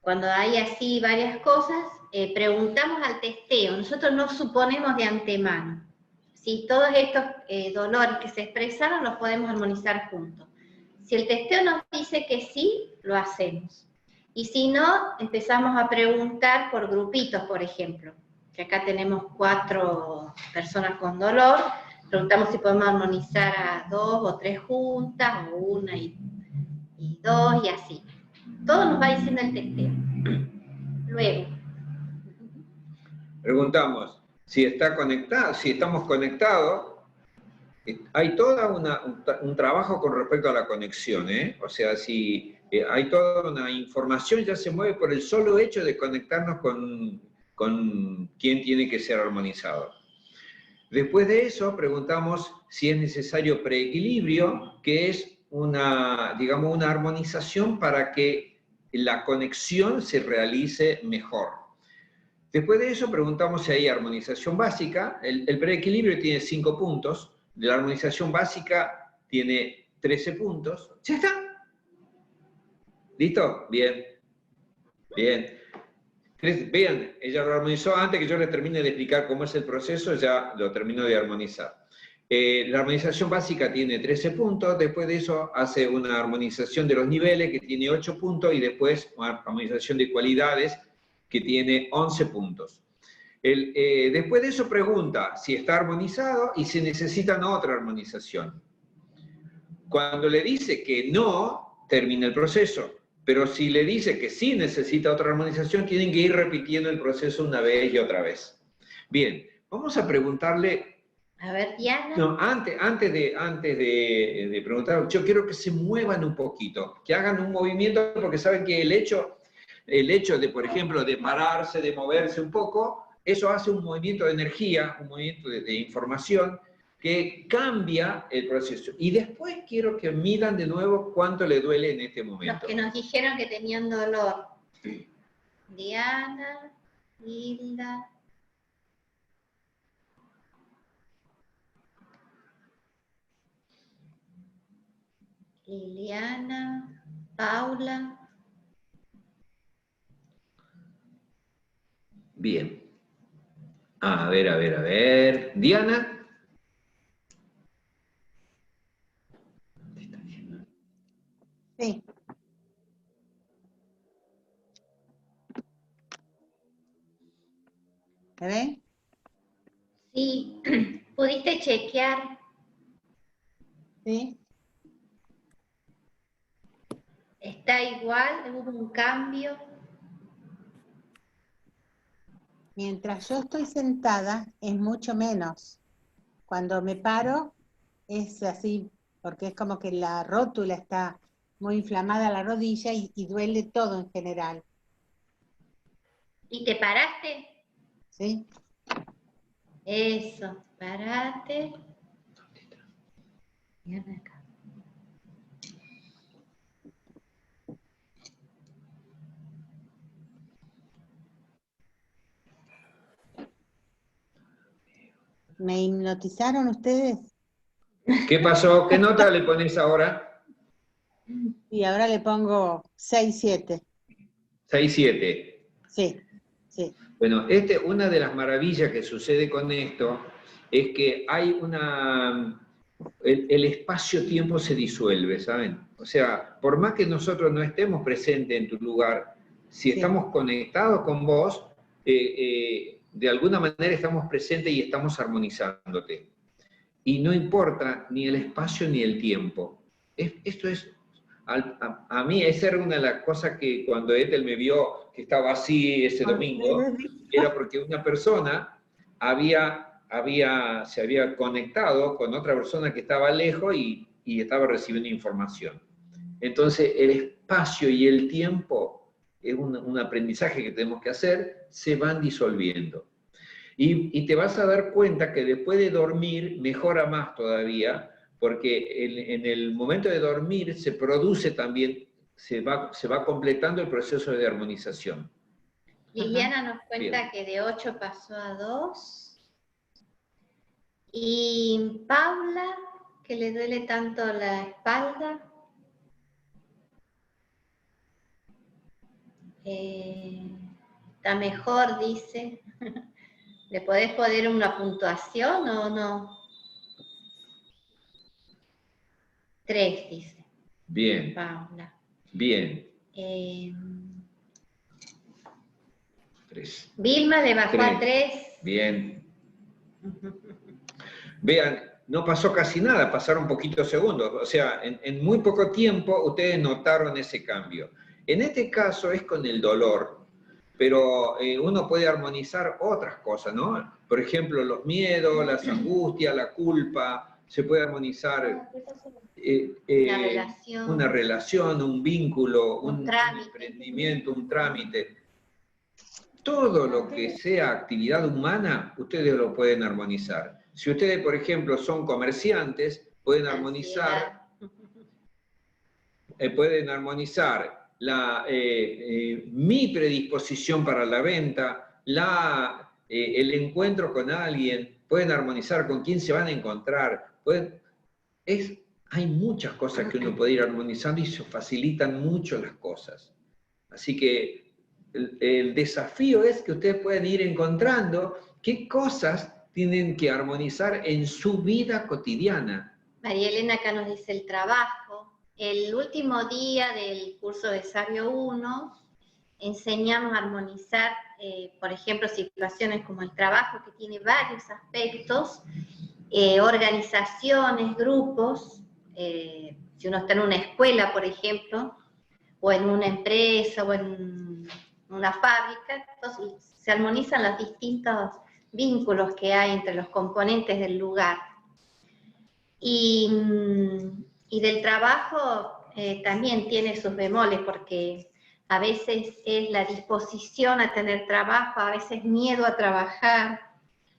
[SPEAKER 2] cuando hay así varias cosas, preguntamos al testeo. Nosotros no suponemos de antemano. Si todos estos dolores que se expresaron los podemos armonizar juntos. Si el testeo nos dice que sí, lo hacemos. Y si no, empezamos a preguntar por grupitos, por ejemplo. Que acá tenemos 4 personas con dolor. Preguntamos si podemos armonizar a 2 o 3 juntas, o 1 y 2, y así. Todo nos va diciendo el testeo. Luego.
[SPEAKER 1] Preguntamos si está conectado, si estamos conectados. Hay todo un trabajo con respecto a la conexión, ¿eh? O sea, si hay toda una información, ya se mueve por el solo hecho de conectarnos con quien tiene que ser armonizado. Después de eso, preguntamos si es necesario preequilibrio, que es digamos, una armonización para que la conexión se realice mejor. Después de eso, preguntamos si hay armonización básica. El preequilibrio tiene 5 puntos. La armonización básica tiene 13 puntos. ¿Ya está? ¿Listo? Bien. Bien. Bien, ella lo armonizó. Antes que yo le termine de explicar cómo es el proceso, ya lo termino de armonizar. La armonización básica tiene 13 puntos. Después de eso hace una armonización de los niveles que tiene 8 puntos y después una armonización de cualidades que tiene 11 puntos. Después de eso pregunta si está armonizado y si necesitan otra armonización. Cuando le dice que no, termina el proceso. Pero si le dice que sí necesita otra armonización, tienen que ir repitiendo el proceso una vez y otra vez. Bien, vamos a preguntarle...
[SPEAKER 2] A ver, Diana.
[SPEAKER 1] No, antes de preguntar, yo quiero que se muevan un poquito, que hagan un movimiento, porque saben que el hecho de, por ejemplo, de pararse, de moverse un poco, eso hace un movimiento de energía, un movimiento de información que cambia el proceso. Y después quiero que midan de nuevo cuánto le duele en este momento.
[SPEAKER 2] Los que nos dijeron que tenían dolor. Diana, Hilda. Liliana, Paula.
[SPEAKER 1] Bien. A ver. Diana.
[SPEAKER 5] Sí. ¿Me ven?
[SPEAKER 2] Sí. ¿Pudiste chequear?
[SPEAKER 5] Sí.
[SPEAKER 2] ¿Está igual? ¿Hubo un cambio?
[SPEAKER 5] Mientras yo estoy sentada es mucho menos. Cuando me paro es así, porque es como que la rótula está muy inflamada, la rodilla, y duele todo en general.
[SPEAKER 2] ¿Y te paraste?
[SPEAKER 5] ¿Sí?
[SPEAKER 2] Eso, parate. Y ahora acá.
[SPEAKER 5] ¿Me hipnotizaron ustedes?
[SPEAKER 1] ¿Qué pasó? ¿Qué nota le pones ahora?
[SPEAKER 5] Y ahora le pongo 6-7.
[SPEAKER 1] 6-7.
[SPEAKER 5] Sí, sí.
[SPEAKER 1] Bueno, una de las maravillas que sucede con esto es que hay el espacio-tiempo se disuelve, ¿saben? O sea, por más que nosotros no estemos presentes en tu lugar, si estamos conectados con vos, de alguna manera estamos presentes y estamos armonizándote. Y no importa ni el espacio ni el tiempo. Esto es, a mí, esa era una de las cosas que cuando Ethel me vio que estaba así ese domingo, era porque una persona se había conectado con otra persona que estaba lejos y estaba recibiendo información. Entonces, el espacio y el tiempo, es un aprendizaje que tenemos que hacer, se van disolviendo. Y te vas a dar cuenta que después de dormir mejora más todavía, porque en el momento de dormir se produce también, se va completando el proceso de armonización.
[SPEAKER 2] Liliana nos cuenta que de 8 pasó a 2. Y Paula, que le duele tanto la espalda. Está mejor, dice. ¿Le podés poner una puntuación o no? 3, dice.
[SPEAKER 1] Bien.
[SPEAKER 2] Paula.
[SPEAKER 1] Bien.
[SPEAKER 2] 3. Vilma le bajó a 3.
[SPEAKER 1] Bien. Vean, no pasó casi nada, pasaron poquitos segundos. O sea, en muy poco tiempo ustedes notaron ese cambio. En este caso es con el dolor, pero uno puede armonizar otras cosas, ¿no? Por ejemplo, los miedos, las angustias, la culpa, se puede armonizar una relación, un vínculo, un emprendimiento, un trámite. Todo lo que sea actividad humana, ustedes lo pueden armonizar. Si ustedes, por ejemplo, son comerciantes, pueden armonizar mi predisposición para la venta, el encuentro con alguien, pueden armonizar con quién se van a encontrar. Hay muchas cosas que uno puede ir armonizando y se facilitan mucho las cosas. Así que el desafío es que ustedes puedan ir encontrando qué cosas tienen que armonizar en su vida cotidiana.
[SPEAKER 2] María Elena acá nos dice el trabajo. El último día del curso de Sabio 1 enseñamos a armonizar, por ejemplo, situaciones como el trabajo, que tiene varios aspectos, organizaciones, grupos. Si uno está en una escuela, por ejemplo, o en una empresa, o en una fábrica, entonces se armonizan los distintos vínculos que hay entre los componentes del lugar. Y del trabajo también tiene sus bemoles, porque a veces es la disposición a tener trabajo, a veces miedo a trabajar,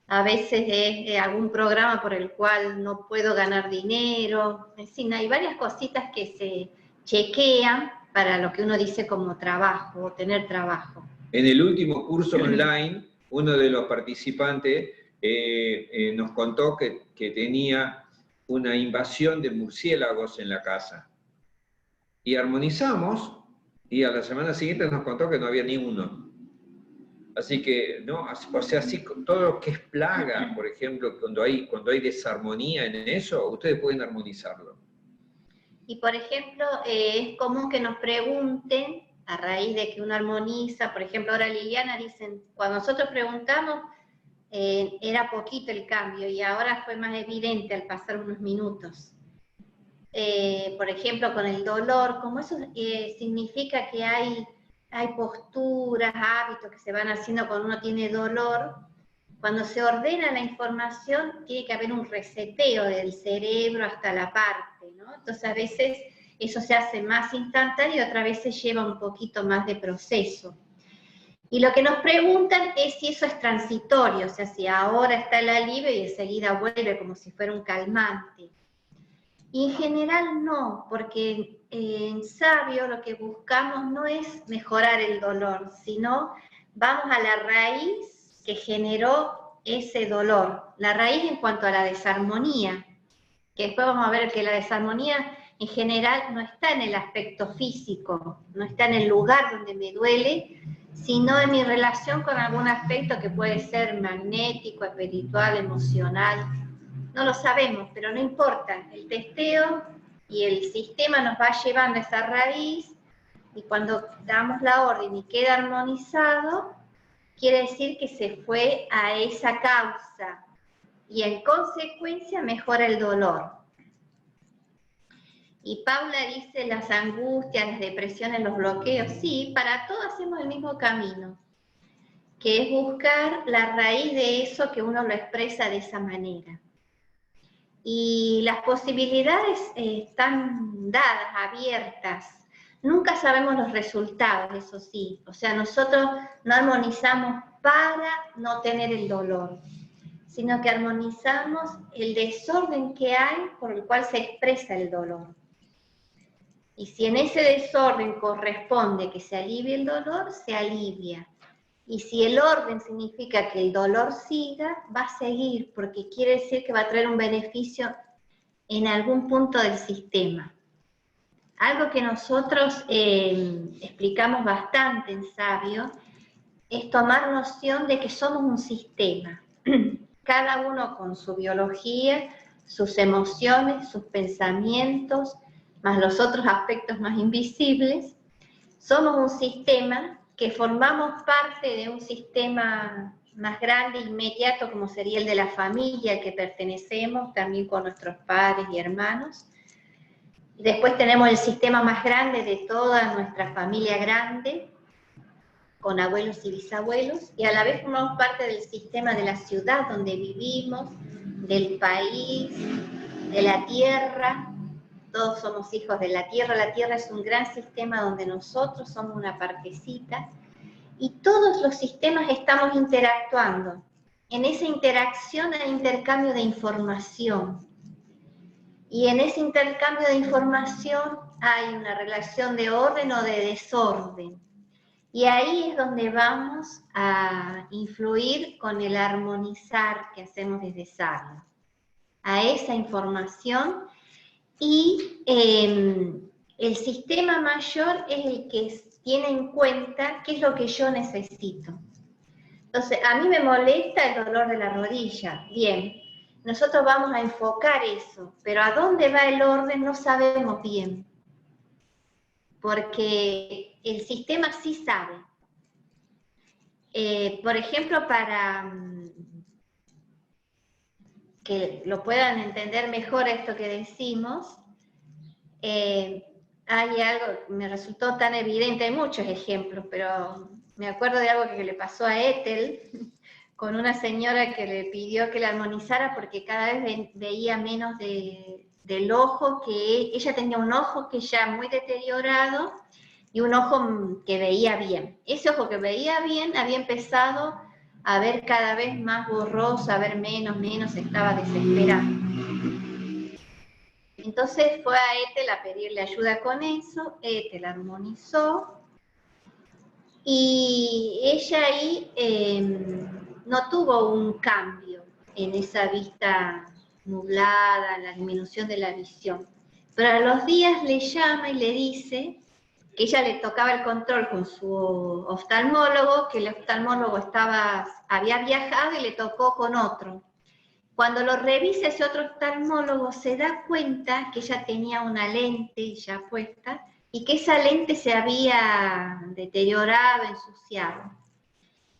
[SPEAKER 2] a veces es algún programa por el cual no puedo ganar dinero. En fin, hay varias cositas que se chequean para lo que uno dice como trabajo, o tener trabajo.
[SPEAKER 1] En el último curso online, uno de los participantes nos contó que tenía una invasión de murciélagos en la casa. Y armonizamos, y a la semana siguiente nos contó que no había ni uno. Así que, ¿no? O sea, así, todo lo que es plaga, por ejemplo, cuando hay desarmonía en eso, ustedes pueden armonizarlo.
[SPEAKER 2] Y por ejemplo, es común que nos pregunten, a raíz de que uno armoniza, por ejemplo, ahora Liliana dicen, cuando nosotros preguntamos, era poquito el cambio, y ahora fue más evidente al pasar unos minutos. Por ejemplo, con el dolor, como eso significa que hay posturas, hábitos que se van haciendo cuando uno tiene dolor. Cuando se ordena la información, tiene que haber un reseteo del cerebro hasta la parte, ¿no? Entonces a veces eso se hace más instantáneo y otras veces lleva un poquito más de proceso. Y lo que nos preguntan es si eso es transitorio, o sea, si ahora está el alivio y enseguida vuelve como si fuera un calmante. Y en general no, porque en Sabio lo que buscamos no es mejorar el dolor, sino vamos a la raíz que generó ese dolor, la raíz en cuanto a la desarmonía, que después vamos a ver que la desarmonía en general no está en el aspecto físico, no está en el lugar donde me duele, sino en mi relación con algún aspecto que puede ser magnético, espiritual, emocional. No lo sabemos, pero no importa. El testeo y el sistema nos va llevando a esa raíz, y cuando damos la orden y queda armonizado, quiere decir que se fue a esa causa, y en consecuencia mejora el dolor. Y Paula dice las angustias, las depresiones, los bloqueos. Sí, para todo hacemos el mismo camino, que es buscar la raíz de eso que uno lo expresa de esa manera. Y las posibilidades están dadas, abiertas. Nunca sabemos los resultados, eso sí. O sea, nosotros no armonizamos para no tener el dolor, sino que armonizamos el desorden que hay por el cual se expresa el dolor. Y si en ese desorden corresponde que se alivie el dolor, se alivia. Y si el orden significa que el dolor siga, va a seguir, porque quiere decir que va a traer un beneficio en algún punto del sistema. Algo que nosotros explicamos bastante en Sabio es tomar noción de que somos un sistema, cada uno con su biología, sus emociones, sus pensamientos, más los otros aspectos más invisibles. Somos un sistema que formamos parte de un sistema más grande, inmediato, como sería el de la familia al que pertenecemos, también con nuestros padres y hermanos. Después tenemos el sistema más grande de toda nuestra familia grande, con abuelos y bisabuelos, y a la vez formamos parte del sistema de la ciudad donde vivimos, del país, de la tierra. Todos somos hijos de la tierra es un gran sistema donde nosotros somos una partecita, y todos los sistemas estamos interactuando. En esa interacción hay intercambio de información, y en ese intercambio de información hay una relación de orden o de desorden. Y ahí es donde vamos a influir con el armonizar que hacemos desde Sabio. A esa información, y el sistema mayor es el que tiene en cuenta qué es lo que yo necesito. Entonces, a mí me molesta el dolor de la rodilla. Bien, nosotros vamos a enfocar eso, pero a dónde va el orden no sabemos bien. Porque el sistema sí sabe. Por ejemplo, para que lo puedan entender mejor esto que decimos, hay algo que me resultó tan evidente, hay muchos ejemplos, pero me acuerdo de algo que le pasó a Ethel, con una señora que le pidió que la armonizara porque cada vez veía menos del ojo, que ella tenía un ojo que ya muy deteriorado, y un ojo que veía bien. Ese ojo que veía bien había empezado a ver cada vez más borroso, a ver menos, estaba desesperada. Entonces fue a Ethel a pedirle ayuda con eso, Ethel armonizó, y ella ahí no tuvo un cambio en esa vista nublada, la disminución de la visión. Pero a los días le llama y le dice que ella le tocaba el control con su oftalmólogo, que el oftalmólogo había viajado y le tocó con otro. Cuando lo revisa ese otro oftalmólogo, se da cuenta que ella tenía una lente ya puesta y que esa lente se había deteriorado, ensuciado.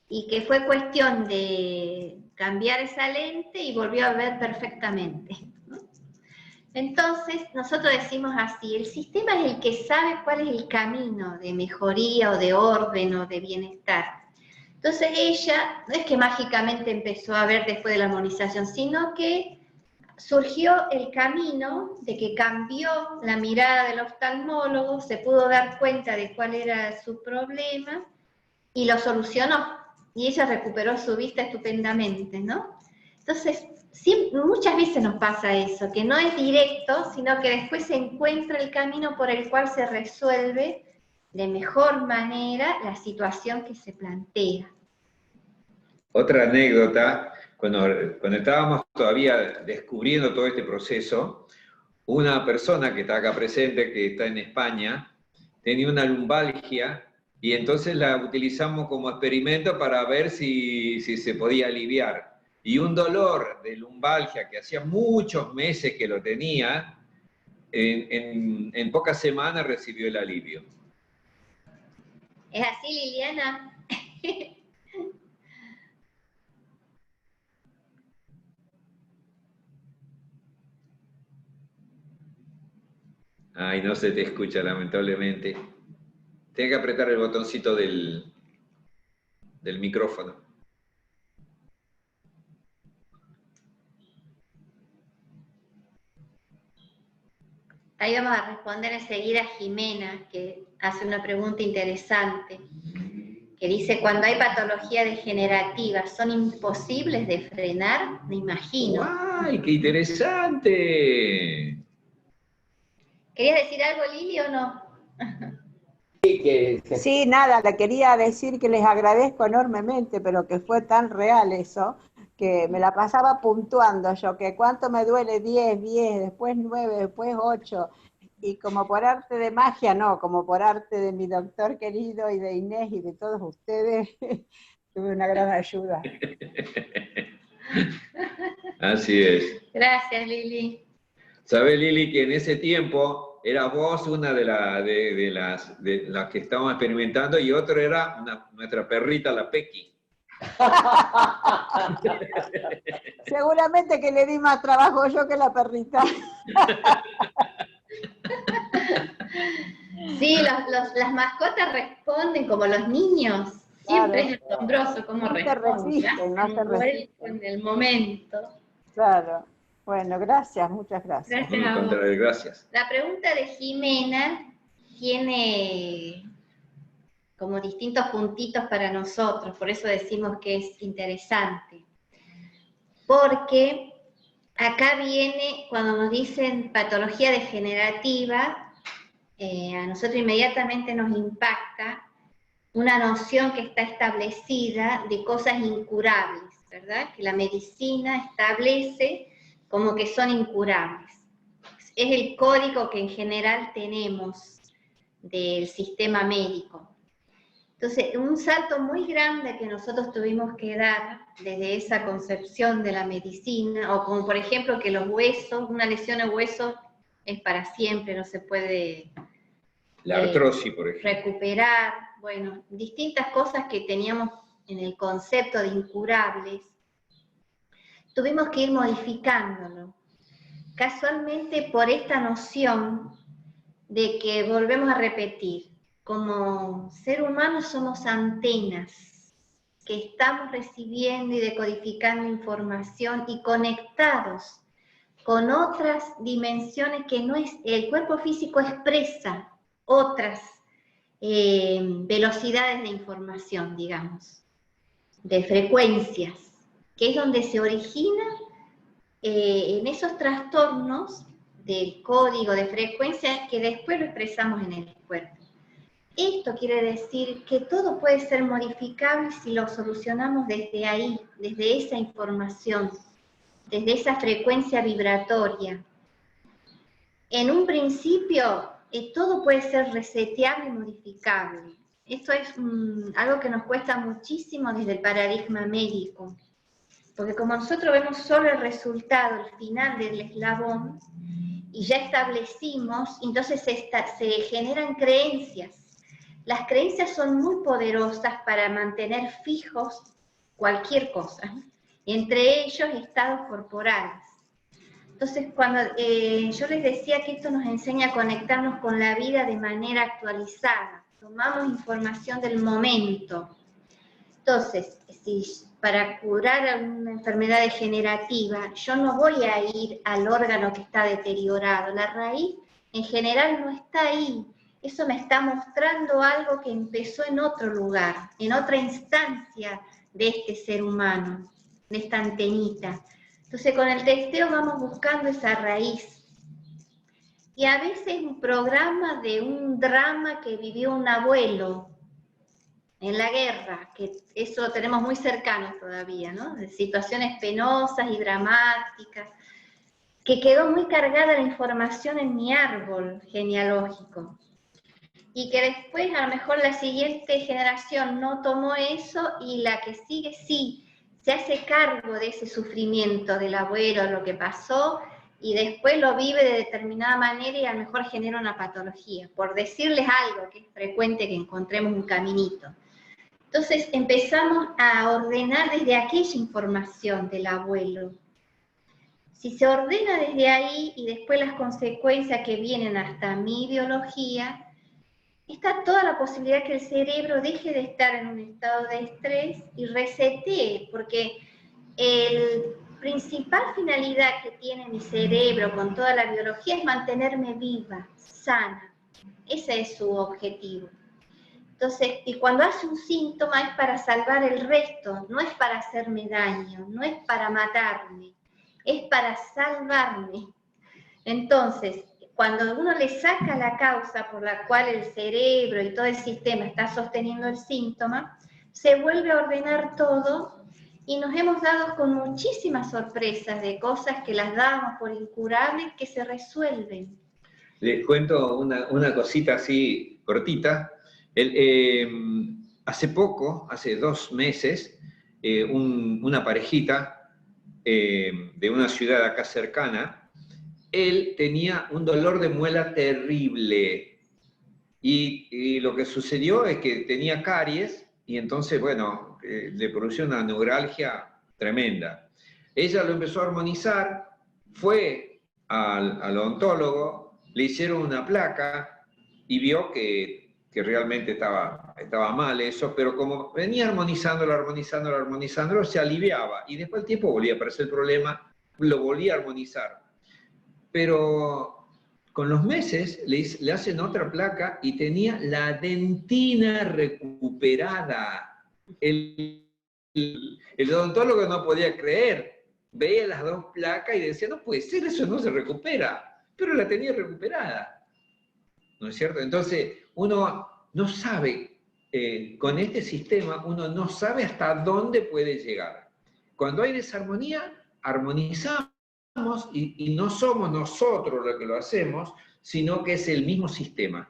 [SPEAKER 2] Y que fue cuestión de cambiar esa lente y volvió a ver perfectamente. Entonces, nosotros decimos así, el sistema es el que sabe cuál es el camino de mejoría o de orden o de bienestar. Entonces ella, no es que mágicamente empezó a ver después de la armonización, sino que surgió el camino de que cambió la mirada del oftalmólogo, se pudo dar cuenta de cuál era su problema y lo solucionó. Y ella recuperó su vista estupendamente, ¿no? Entonces, muchas veces nos pasa eso, que no es directo, sino que después se encuentra el camino por el cual se resuelve de mejor manera la situación que se plantea.
[SPEAKER 1] Otra anécdota, cuando estábamos todavía descubriendo todo este proceso, una persona que está acá presente, que está en España, tenía una lumbalgia, y entonces la utilizamos como experimento para ver si se podía aliviar. Y un dolor de lumbalgia que hacía muchos meses que lo tenía, en pocas semanas recibió el alivio.
[SPEAKER 2] ¿Es así, Liliana?
[SPEAKER 1] Ay, no se te escucha, lamentablemente. Tienes que apretar el botoncito del micrófono.
[SPEAKER 2] Ahí vamos a responder enseguida a Jimena, que hace una pregunta interesante, que dice, cuando hay patología degenerativa, ¿son imposibles de frenar? Me imagino.
[SPEAKER 1] ¡Ay, qué interesante!
[SPEAKER 2] ¿Querías decir algo, Lili, o no?
[SPEAKER 7] Sí, nada, le quería decir que les agradezco enormemente, pero que fue tan real eso, que me la pasaba puntuando yo, que cuánto me duele 10, 10, después 9, después 8, y como por arte de magia, no, como por arte de mi doctor querido y de Inés y de todos ustedes, tuve una gran ayuda.
[SPEAKER 1] Así es.
[SPEAKER 2] Gracias, Lili.
[SPEAKER 1] ¿Sabes, Lili, que en ese tiempo era vos una de las que estábamos experimentando y otro era nuestra perrita, la Pequi?
[SPEAKER 7] Seguramente que le di más trabajo yo que la perrita.
[SPEAKER 2] Sí, las mascotas responden como los niños. Siempre
[SPEAKER 7] Claro.
[SPEAKER 2] es asombroso cómo
[SPEAKER 7] No se
[SPEAKER 2] responden.
[SPEAKER 7] resisten, no se resisten.
[SPEAKER 2] En el momento.
[SPEAKER 7] Claro. Bueno, gracias, muchas gracias.
[SPEAKER 2] Gracias a vos.
[SPEAKER 1] Gracias.
[SPEAKER 2] La pregunta de Jimena tiene como distintos puntitos para nosotros, por eso decimos que es interesante. Porque acá viene, cuando nos dicen patología degenerativa, a nosotros inmediatamente nos impacta una noción que está establecida de cosas incurables, ¿verdad? Que la medicina establece como que son incurables. Es el código que en general tenemos del sistema médico. Entonces, un salto muy grande que nosotros tuvimos que dar desde esa concepción de la medicina, o como por ejemplo que los huesos, una lesión de hueso es para siempre, no se puede
[SPEAKER 1] la artrosis, por ejemplo,
[SPEAKER 2] recuperar, bueno, distintas cosas que teníamos en el concepto de incurables, tuvimos que ir modificándolo. Casualmente por esta noción de que volvemos a repetir, como ser humano somos antenas que estamos recibiendo y decodificando información y conectados con otras dimensiones que no es, el cuerpo físico expresa otras velocidades de información, digamos, de frecuencias, que es donde se origina en esos trastornos del código de frecuencia que después lo expresamos en el cuerpo. Esto quiere decir que todo puede ser modificable si lo solucionamos desde ahí, desde esa información, desde esa frecuencia vibratoria. En un principio, todo puede ser reseteable y modificable. Esto es algo que nos cuesta muchísimo desde el paradigma médico, porque como nosotros vemos solo el resultado, el final del eslabón, y ya establecimos, entonces se generan creencias. Las creencias son muy poderosas para mantener fijos cualquier cosa, entre ellos estados corporales. Entonces, cuando yo les decía que esto nos enseña a conectarnos con la vida de manera actualizada, tomamos información del momento. Entonces, si para curar alguna enfermedad degenerativa, yo no voy a ir al órgano que está deteriorado, la raíz en general no está ahí. Eso me está mostrando algo que empezó en otro lugar, en otra instancia de este ser humano, de esta antenita. Entonces con el testeo vamos buscando esa raíz. Y a veces un programa de un drama que vivió un abuelo en la guerra, que eso lo tenemos muy cercano todavía, ¿no? De situaciones penosas y dramáticas, que quedó muy cargada la información en mi árbol genealógico. Y que después a lo mejor la siguiente generación no tomó eso y la que sigue sí, se hace cargo de ese sufrimiento del abuelo, lo que pasó, y después lo vive de determinada manera y a lo mejor genera una patología, por decirles algo que es frecuente que encontremos un caminito. Entonces empezamos a ordenar desde aquella información del abuelo. Si se ordena desde ahí y después las consecuencias que vienen hasta mi biología, está toda la posibilidad que el cerebro deje de estar en un estado de estrés y resetee, porque la principal finalidad que tiene mi cerebro con toda la biología es mantenerme viva, sana. Ese es su objetivo. Entonces, y cuando hace un síntoma es para salvar el resto, no es para hacerme daño, no es para matarme, es para salvarme. Entonces, cuando uno le saca la causa por la cual el cerebro y todo el sistema está sosteniendo el síntoma, se vuelve a ordenar todo y nos hemos dado con muchísimas sorpresas de cosas que las dábamos por incurables que se resuelven.
[SPEAKER 1] Les cuento una cosita así cortita. Hace poco, hace 2 meses, una parejita de una ciudad acá cercana, él tenía un dolor de muela terrible. Y lo que sucedió es que tenía caries y entonces, bueno, le produjo una neuralgia tremenda. Ella lo empezó a armonizar, fue al odontólogo, le hicieron una placa y vio que realmente estaba mal eso, pero como venía armonizándolo, se aliviaba. Y después el tiempo volvía a aparecer el problema, lo volvía a armonizar. Pero con los meses le hacen otra placa y tenía la dentina recuperada. El odontólogo no podía creer. Veía las 2 placas y decía, no puede ser, eso no se recupera. Pero la tenía recuperada. ¿No es cierto? Entonces, uno no sabe, con este sistema, uno no sabe hasta dónde puede llegar. Cuando hay desarmonía, armonizamos y no somos nosotros los que lo hacemos, sino que es el mismo sistema.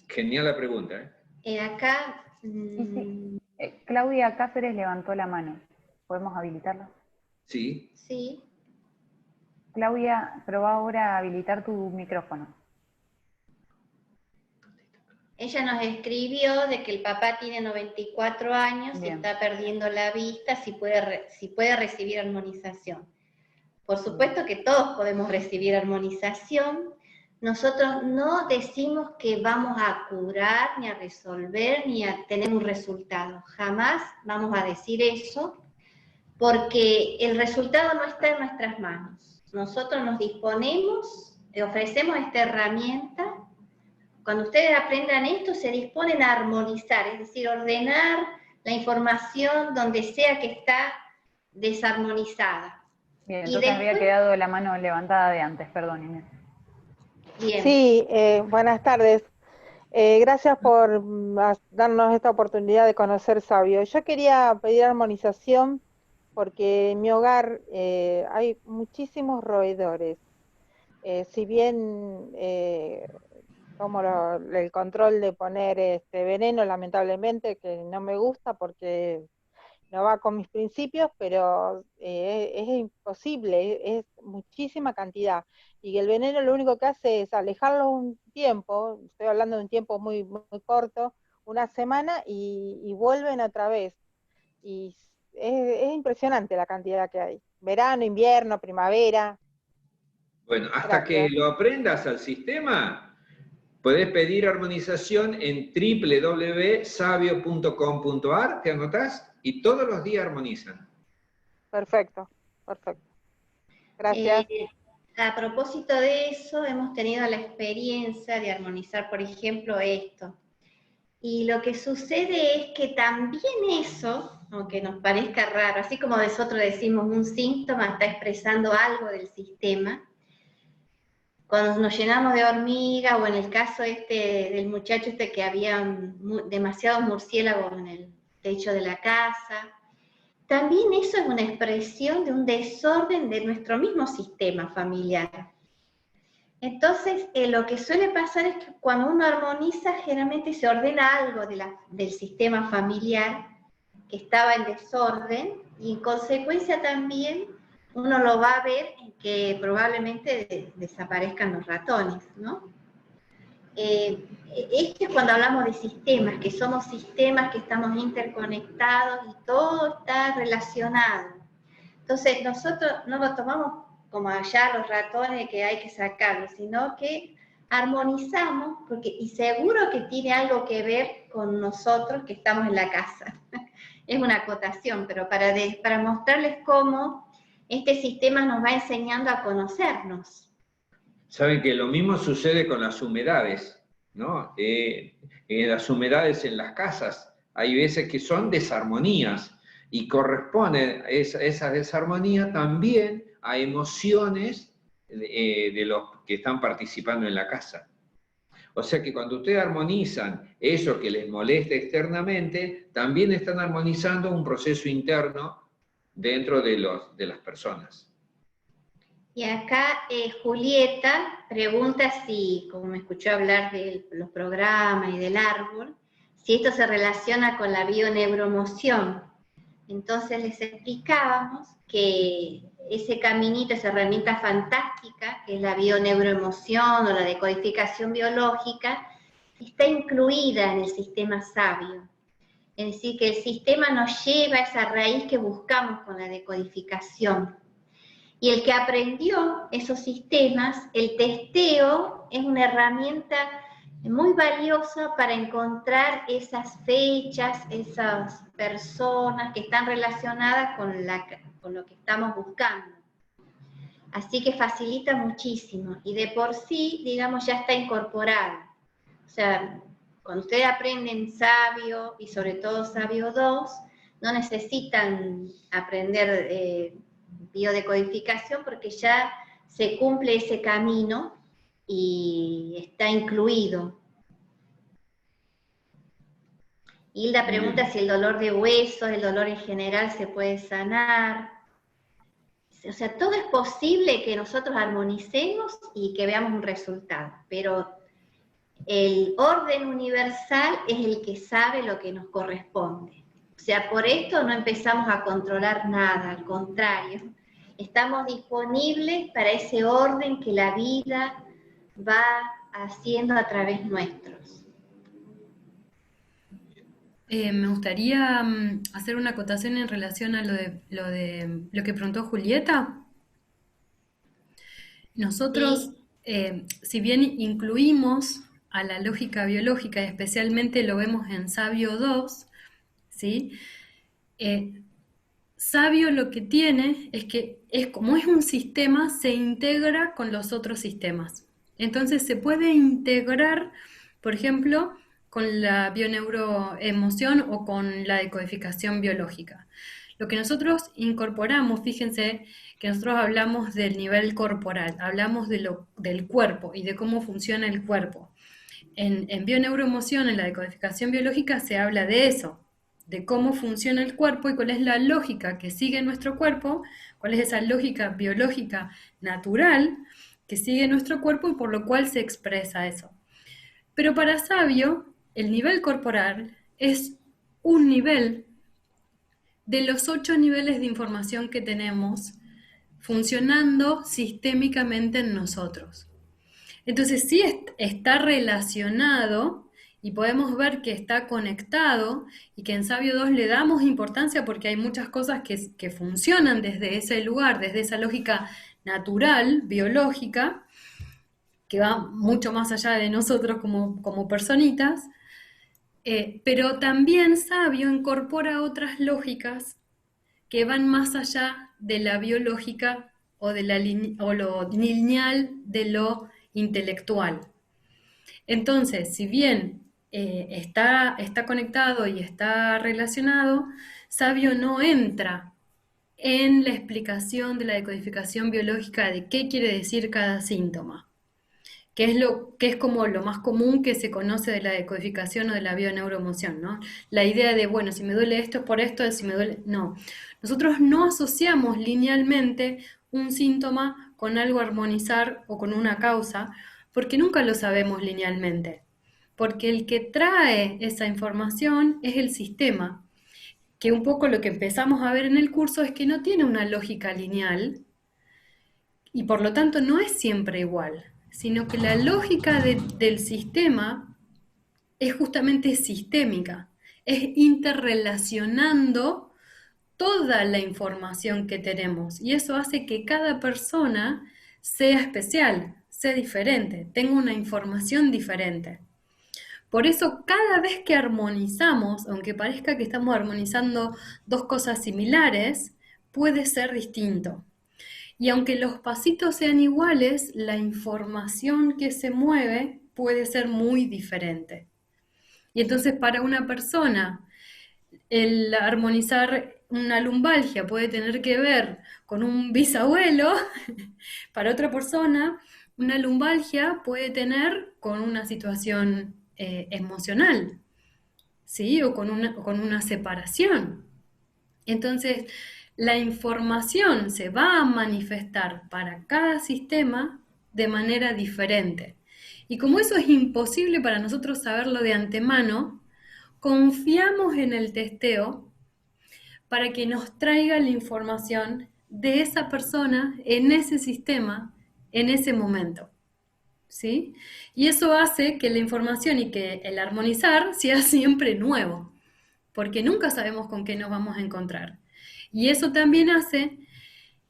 [SPEAKER 1] Genial la pregunta, ¿eh?
[SPEAKER 2] Acá...
[SPEAKER 4] Sí. Claudia Cáceres levantó la mano. ¿Podemos habilitarla?
[SPEAKER 1] Sí.
[SPEAKER 2] Sí.
[SPEAKER 4] Claudia, probá ahora a habilitar tu micrófono.
[SPEAKER 2] Ella nos escribió de que el papá tiene 94 años
[SPEAKER 4] Bien.
[SPEAKER 2] y está perdiendo la vista, si puede recibir armonización. Por supuesto que todos podemos recibir armonización. Nosotros no decimos que vamos a curar, ni a resolver, ni a tener un resultado. Jamás vamos a decir eso, porque el resultado no está en nuestras manos. Nosotros nos disponemos, ofrecemos esta herramienta. Cuando ustedes aprendan esto, se disponen a armonizar, es decir, ordenar la información donde sea que está desarmonizada.
[SPEAKER 4] Bien, entonces había quedado la mano levantada de antes, perdón, Inés.
[SPEAKER 2] Bien.
[SPEAKER 8] Sí, buenas tardes. Gracias por darnos esta oportunidad de conocer Sabio. Yo quería pedir armonización porque en mi hogar hay muchísimos roedores. Si bien tomo el control de poner veneno, lamentablemente, que no me gusta porque no va con mis principios, pero es imposible, es muchísima cantidad. Y el veneno lo único que hace es alejarlo un tiempo, estoy hablando de un tiempo muy, muy corto, una semana, y vuelven otra vez. Y es impresionante la cantidad que hay. Verano, invierno, primavera.
[SPEAKER 1] Bueno, hasta que lo aprendas al sistema, podés pedir armonización en www.sabio.com.ar, ¿te anotás? Y todos los días armonizan.
[SPEAKER 8] Perfecto, perfecto. Gracias.
[SPEAKER 2] A propósito de eso, hemos tenido la experiencia de armonizar, por ejemplo, esto. Y lo que sucede es que también eso, aunque nos parezca raro, así como nosotros decimos un síntoma está expresando algo del sistema, cuando nos llenamos de hormiga, o en el caso del muchacho que había demasiados murciélagos en el techo de la casa, también eso es una expresión de un desorden de nuestro mismo sistema familiar. Entonces, lo que suele pasar es que cuando uno armoniza, generalmente se ordena algo del sistema familiar que estaba en desorden, y en consecuencia también uno lo va a ver en que probablemente desaparezcan los ratones, ¿no? Esto es cuando hablamos de sistemas, que somos sistemas, que estamos interconectados y todo está relacionado. Entonces nosotros no lo tomamos como allá los ratones que hay que sacarlos, sino que armonizamos, y seguro que tiene algo que ver con nosotros que estamos en la casa. Es una acotación, pero para mostrarles cómo este sistema nos va enseñando a conocernos.
[SPEAKER 1] Saben que lo mismo sucede con las humedades, ¿no? Las humedades en las casas, hay veces que son desarmonías, y corresponde esa desarmonía también a emociones de los que están participando en la casa. O sea que cuando ustedes armonizan eso que les molesta externamente, también están armonizando un proceso interno dentro de las personas.
[SPEAKER 2] Y acá Julieta pregunta si, como me escuchó hablar de los programas y del árbol, si esto se relaciona con la bioneuroemoción. Entonces les explicábamos que ese caminito, esa herramienta fantástica, que es la bioneuroemoción o la decodificación biológica, está incluida en el sistema sabio. Es decir, que el sistema nos lleva a esa raíz que buscamos con la decodificación. Y el que aprendió esos sistemas, el testeo es una herramienta muy valiosa para encontrar esas fechas, esas personas que están relacionadas con lo que estamos buscando. Así que facilita muchísimo y de por sí, digamos, ya está incorporado. O sea, cuando ustedes aprenden Sabio y sobre todo Sabio 2, no necesitan aprender biodecodificación porque ya se cumple ese camino y está incluido. Hilda pregunta si el dolor de huesos, el dolor en general se puede sanar. O sea, todo es posible que nosotros armonicemos y que veamos un resultado, pero el orden universal es el que sabe lo que nos corresponde. O sea, por esto no empezamos a controlar nada, al contrario, estamos disponibles para ese orden que la vida va haciendo a través nuestros.
[SPEAKER 3] Me gustaría hacer una acotación en relación a lo que preguntó Julieta. Nosotros, si bien incluimos a la lógica biológica, y especialmente lo vemos en Sabio 2, ¿sí? Sabio lo que tiene es que, como es un sistema, se integra con los otros sistemas. Entonces se puede integrar, por ejemplo, con la bioneuroemoción o con la decodificación biológica. Lo que nosotros incorporamos, fíjense que nosotros hablamos del nivel corporal, hablamos del cuerpo y de cómo funciona el cuerpo. En bioneuroemoción, en la decodificación biológica, se habla de eso, de cómo funciona el cuerpo y cuál es la lógica que sigue nuestro cuerpo, cuál es esa lógica biológica natural que sigue nuestro cuerpo y por lo cual se expresa eso. Pero para Sabio, el nivel corporal es un nivel de los 8 niveles de información que tenemos funcionando sistémicamente en nosotros. Entonces sí está relacionado y podemos ver que está conectado y que en Sabio 2 le damos importancia porque hay muchas cosas que funcionan desde ese lugar, desde esa lógica natural, biológica, que va mucho más allá de nosotros como personitas, pero también Sabio incorpora otras lógicas que van más allá de la biológica o lo lineal de lo intelectual. Entonces, si bien está conectado y está relacionado, Sabio no entra en la explicación de la decodificación biológica de qué quiere decir cada síntoma, que es como lo más común que se conoce de la decodificación o de la bioneuroemoción, ¿no? La idea de, bueno, si me duele esto es por esto, si me duele... No, nosotros no asociamos linealmente un síntoma con algo a armonizar o con una causa, porque nunca lo sabemos linealmente, porque el que trae esa información es el sistema, que un poco lo que empezamos a ver en el curso es que no tiene una lógica lineal y por lo tanto no es siempre igual, sino que la lógica del sistema es justamente sistémica, es interrelacionando toda la información que tenemos y eso hace que cada persona sea especial, sea diferente, tenga una información diferente. Por eso cada vez que armonizamos, aunque parezca que estamos armonizando dos cosas similares, puede ser distinto. Y aunque los pasitos sean iguales, la información que se mueve puede ser muy diferente. Y entonces para una persona, el armonizar una lumbalgia puede tener que ver con un bisabuelo, para otra persona, una lumbalgia puede tener con una situación emocional, ¿sí? O con una separación. Entonces, la información se va a manifestar para cada sistema de manera diferente. Y como eso es imposible para nosotros saberlo de antemano, confiamos en el testeo para que nos traiga la información de esa persona en ese sistema, en ese momento. ¿Sí? Y eso hace que la información y que el armonizar sea siempre nuevo, porque nunca sabemos con qué nos vamos a encontrar. Y eso también hace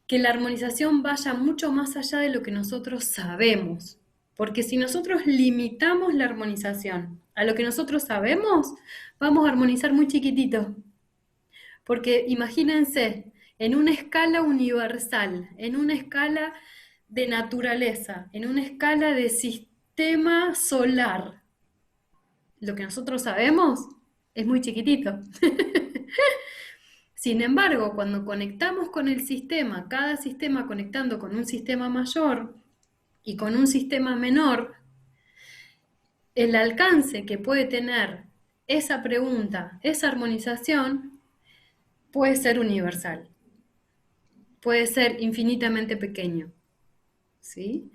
[SPEAKER 3] que la armonización vaya mucho más allá de lo que nosotros sabemos. Porque si nosotros limitamos la armonización a lo que nosotros sabemos, vamos a armonizar muy chiquitito. Porque imagínense, en una escala universal, en una escala de naturaleza, en una escala de sistema solar, lo que nosotros sabemos es muy chiquitito. Sin embargo, cuando conectamos con el sistema, cada sistema conectando con un sistema mayor y con un sistema menor, el alcance que puede tener esa pregunta, esa armonización, puede ser universal, puede ser infinitamente pequeño, ¿sí?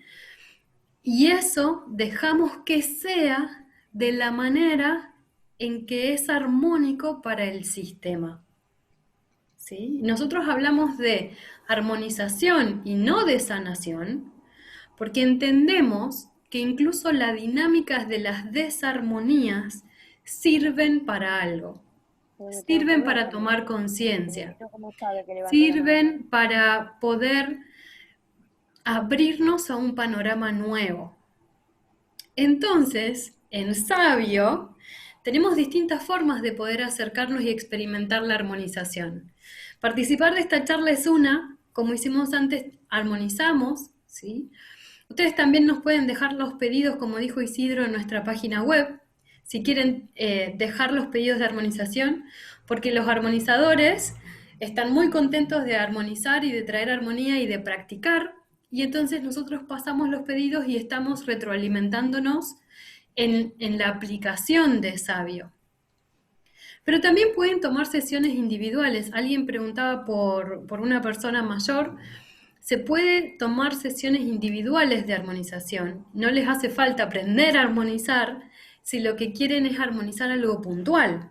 [SPEAKER 3] Y eso dejamos que sea de la manera en que es armónico para el sistema. ¿Sí? Nosotros hablamos de armonización y no de sanación, porque entendemos que incluso las dinámicas de las desarmonías sirven para algo, sirven para tomar conciencia, sirven para poder abrirnos a un panorama nuevo. Entonces, en Sabio, tenemos distintas formas de poder acercarnos y experimentar la armonización. Participar de esta charla es una, como hicimos antes, armonizamos, ¿sí? Ustedes también nos pueden dejar los pedidos, como dijo Isidro, en nuestra página web, si quieren dejar los pedidos de armonización, porque los armonizadores están muy contentos de armonizar y de traer armonía y de practicar, y entonces nosotros pasamos los pedidos y estamos retroalimentándonos en la aplicación de Sabio. Pero también pueden tomar sesiones individuales. Alguien preguntaba por una persona mayor. Se puede tomar sesiones individuales de armonización. No les hace falta aprender a armonizar si lo que quieren es armonizar algo puntual,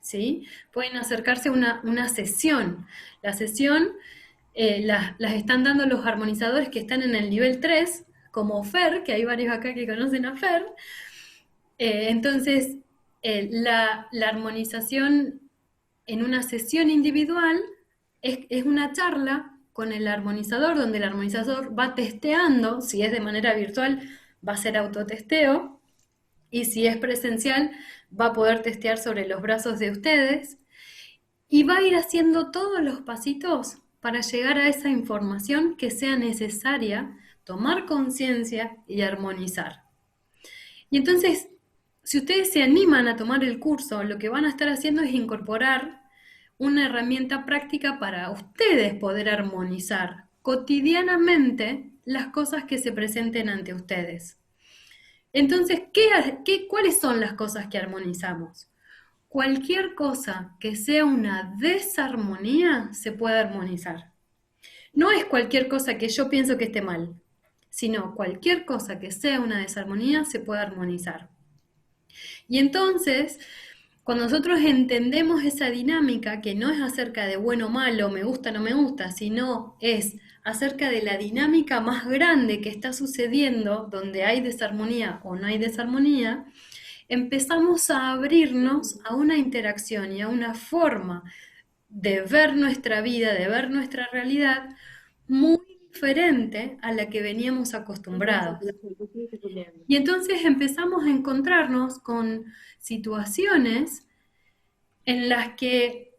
[SPEAKER 3] ¿sí? Pueden acercarse a una sesión. La sesión las están dando los armonizadores que están en el nivel 3, como Fer, que hay varios acá que conocen a Fer. Entonces, la armonización en una sesión individual es una charla con el armonizador, donde el armonizador va testeando. Si es de manera virtual, va a ser autotesteo, y si es presencial, va a poder testear sobre los brazos de ustedes, y va a ir haciendo todos los pasitos para llegar a esa información que sea necesaria, tomar conciencia y armonizar. Y entonces, si ustedes se animan a tomar el curso, lo que van a estar haciendo es incorporar una herramienta práctica para ustedes poder armonizar cotidianamente las cosas que se presenten ante ustedes. Entonces, ¿cuáles son las cosas que armonizamos? Cualquier cosa que sea una desarmonía se puede armonizar. No es cualquier cosa que yo pienso que esté mal, sino cualquier cosa que sea una desarmonía se puede armonizar. Y entonces, cuando nosotros entendemos esa dinámica, que no es acerca de bueno o malo, me gusta o no me gusta, sino es acerca de la dinámica más grande que está sucediendo, donde hay desarmonía o no hay desarmonía, empezamos a abrirnos a una interacción y a una forma de ver nuestra vida, de ver nuestra realidad, muy diferente a la que veníamos acostumbrados. Y entonces empezamos a encontrarnos con situaciones en las que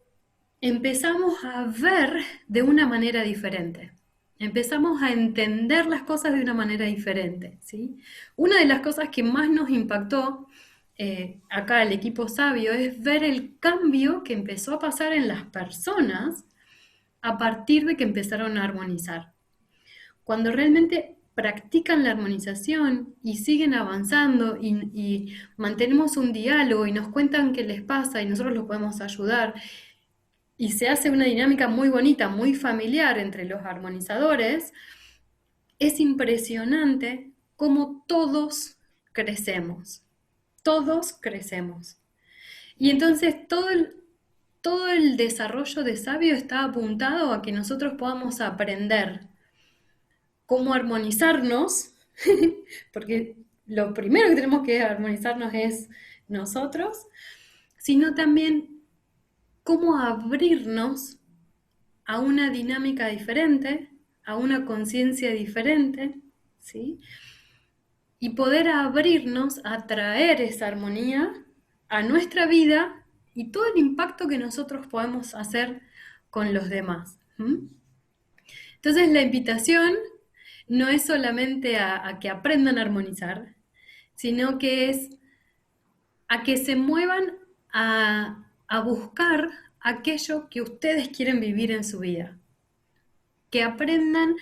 [SPEAKER 3] empezamos a ver de una manera diferente. Empezamos a entender las cosas de una manera diferente, ¿sí? Una de las cosas que más nos impactó acá el equipo sabio es ver el cambio que empezó a pasar en las personas a partir de que empezaron a armonizar. Cuando realmente practican la armonización y siguen avanzando y mantenemos un diálogo y nos cuentan qué les pasa y nosotros los podemos ayudar, y se hace una dinámica muy bonita, muy familiar entre los armonizadores, es impresionante cómo todos crecemos. Todos crecemos. Y entonces todo el desarrollo de sabio está apuntado a que nosotros podamos aprender cómo armonizarnos, porque lo primero que tenemos que armonizarnos es nosotros, sino también cómo abrirnos a una dinámica diferente, a una conciencia diferente, ¿sí? Y poder abrirnos a traer esa armonía a nuestra vida y todo el impacto que nosotros podemos hacer con los demás. Entonces la invitación no es solamente a que aprendan a armonizar, sino que es a que se muevan a buscar aquello que ustedes quieren vivir en su vida. Que aprendan,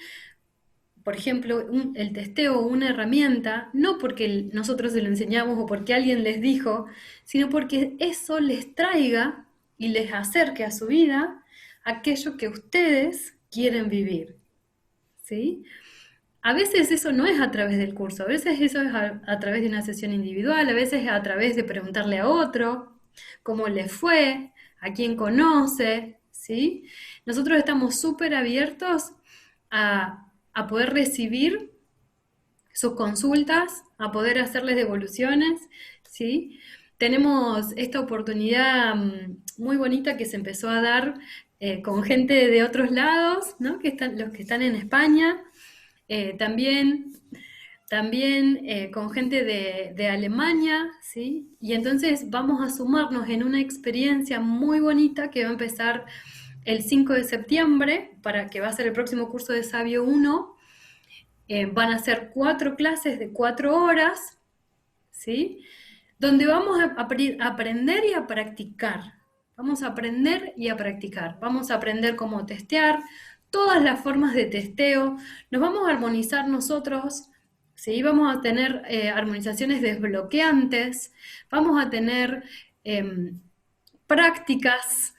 [SPEAKER 3] por ejemplo, el testeo o una herramienta, no porque nosotros se lo enseñamos o porque alguien les dijo, sino porque eso les traiga y les acerque a su vida aquello que ustedes quieren vivir. ¿Sí? A veces eso no es a través del curso, a veces eso es a través de una sesión individual, a veces es a través de preguntarle a otro cómo le fue, a quién conoce, ¿sí? Nosotros estamos súper abiertos a poder recibir sus consultas, a poder hacerles devoluciones, ¿sí? Tenemos esta oportunidad muy bonita que se empezó a dar con gente de otros lados, ¿no? Los que están en España, también con gente de Alemania, ¿sí? Y entonces vamos a sumarnos en una experiencia muy bonita que va a empezar el 5 de septiembre, que va a ser el próximo curso de Sabio 1. Van a ser 4 clases de 4 horas, ¿sí? Donde vamos a aprender y a practicar. Vamos a aprender y a practicar. Vamos a aprender cómo testear, todas las formas de testeo. Nos vamos a armonizar nosotros, ¿sí? Vamos a tener armonizaciones desbloqueantes. Vamos a tener prácticas,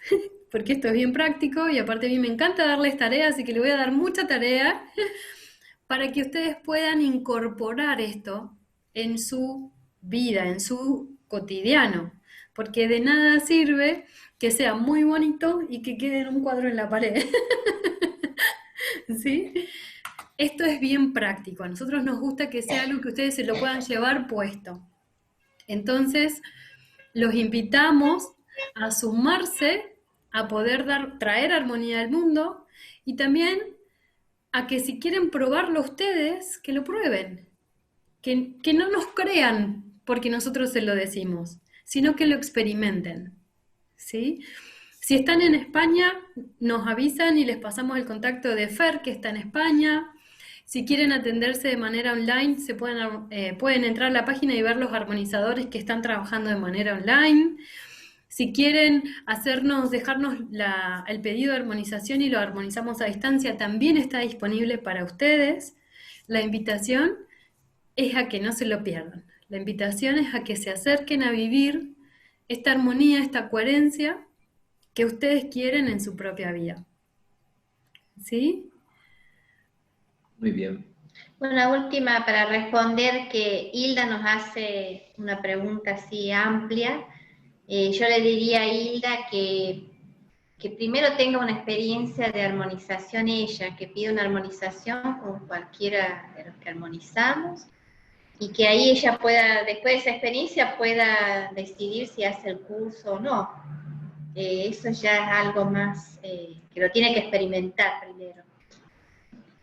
[SPEAKER 3] porque esto es bien práctico y aparte a mí me encanta darles tareas, así que le voy a dar mucha tarea para que ustedes puedan incorporar esto en su vida, en su cotidiano, porque de nada sirve que sea muy bonito y que quede en un cuadro en la pared. ¿Sí? Esto es bien práctico, a nosotros nos gusta que sea algo que ustedes se lo puedan llevar puesto. Entonces, los invitamos a sumarse, a poder traer armonía al mundo y también a que si quieren probarlo ustedes, que lo prueben. Que no nos crean porque nosotros se lo decimos, sino que lo experimenten. ¿Sí? Si están en España, nos avisan y les pasamos el contacto de Fer, que está en España. Si quieren atenderse de manera online, pueden entrar a la página y ver los armonizadores que están trabajando de manera online. Si quieren dejarnos el pedido de armonización y lo armonizamos a distancia, también está disponible para ustedes. La invitación es a que no se lo pierdan. La invitación es a que se acerquen a vivir esta armonía, esta coherencia que ustedes quieren en su propia vida. ¿Sí?
[SPEAKER 1] Muy bien.
[SPEAKER 2] Bueno, la última para responder, que Hilda nos hace una pregunta así amplia. Yo le diría a Hilda que primero tenga una experiencia de armonización ella, que pida una armonización con cualquiera de los que armonizamos, y que ahí ella pueda, después de esa experiencia, pueda decidir si hace el curso o no. Eso ya es algo más que lo tiene que experimentar primero.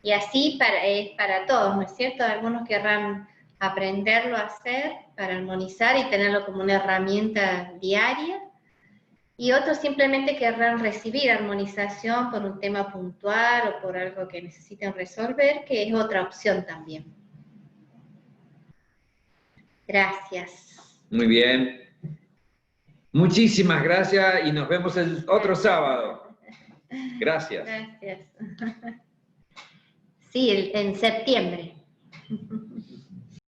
[SPEAKER 2] Y así es para todos, ¿no es cierto? Algunos querrán aprenderlo a hacer para armonizar y tenerlo como una herramienta diaria, y otros simplemente querrán recibir armonización por un tema puntual o por algo que necesiten resolver, que es otra opción también. Gracias.
[SPEAKER 1] Muy bien. Muchísimas gracias y nos vemos el otro sábado. Gracias.
[SPEAKER 2] Gracias. Sí, en septiembre.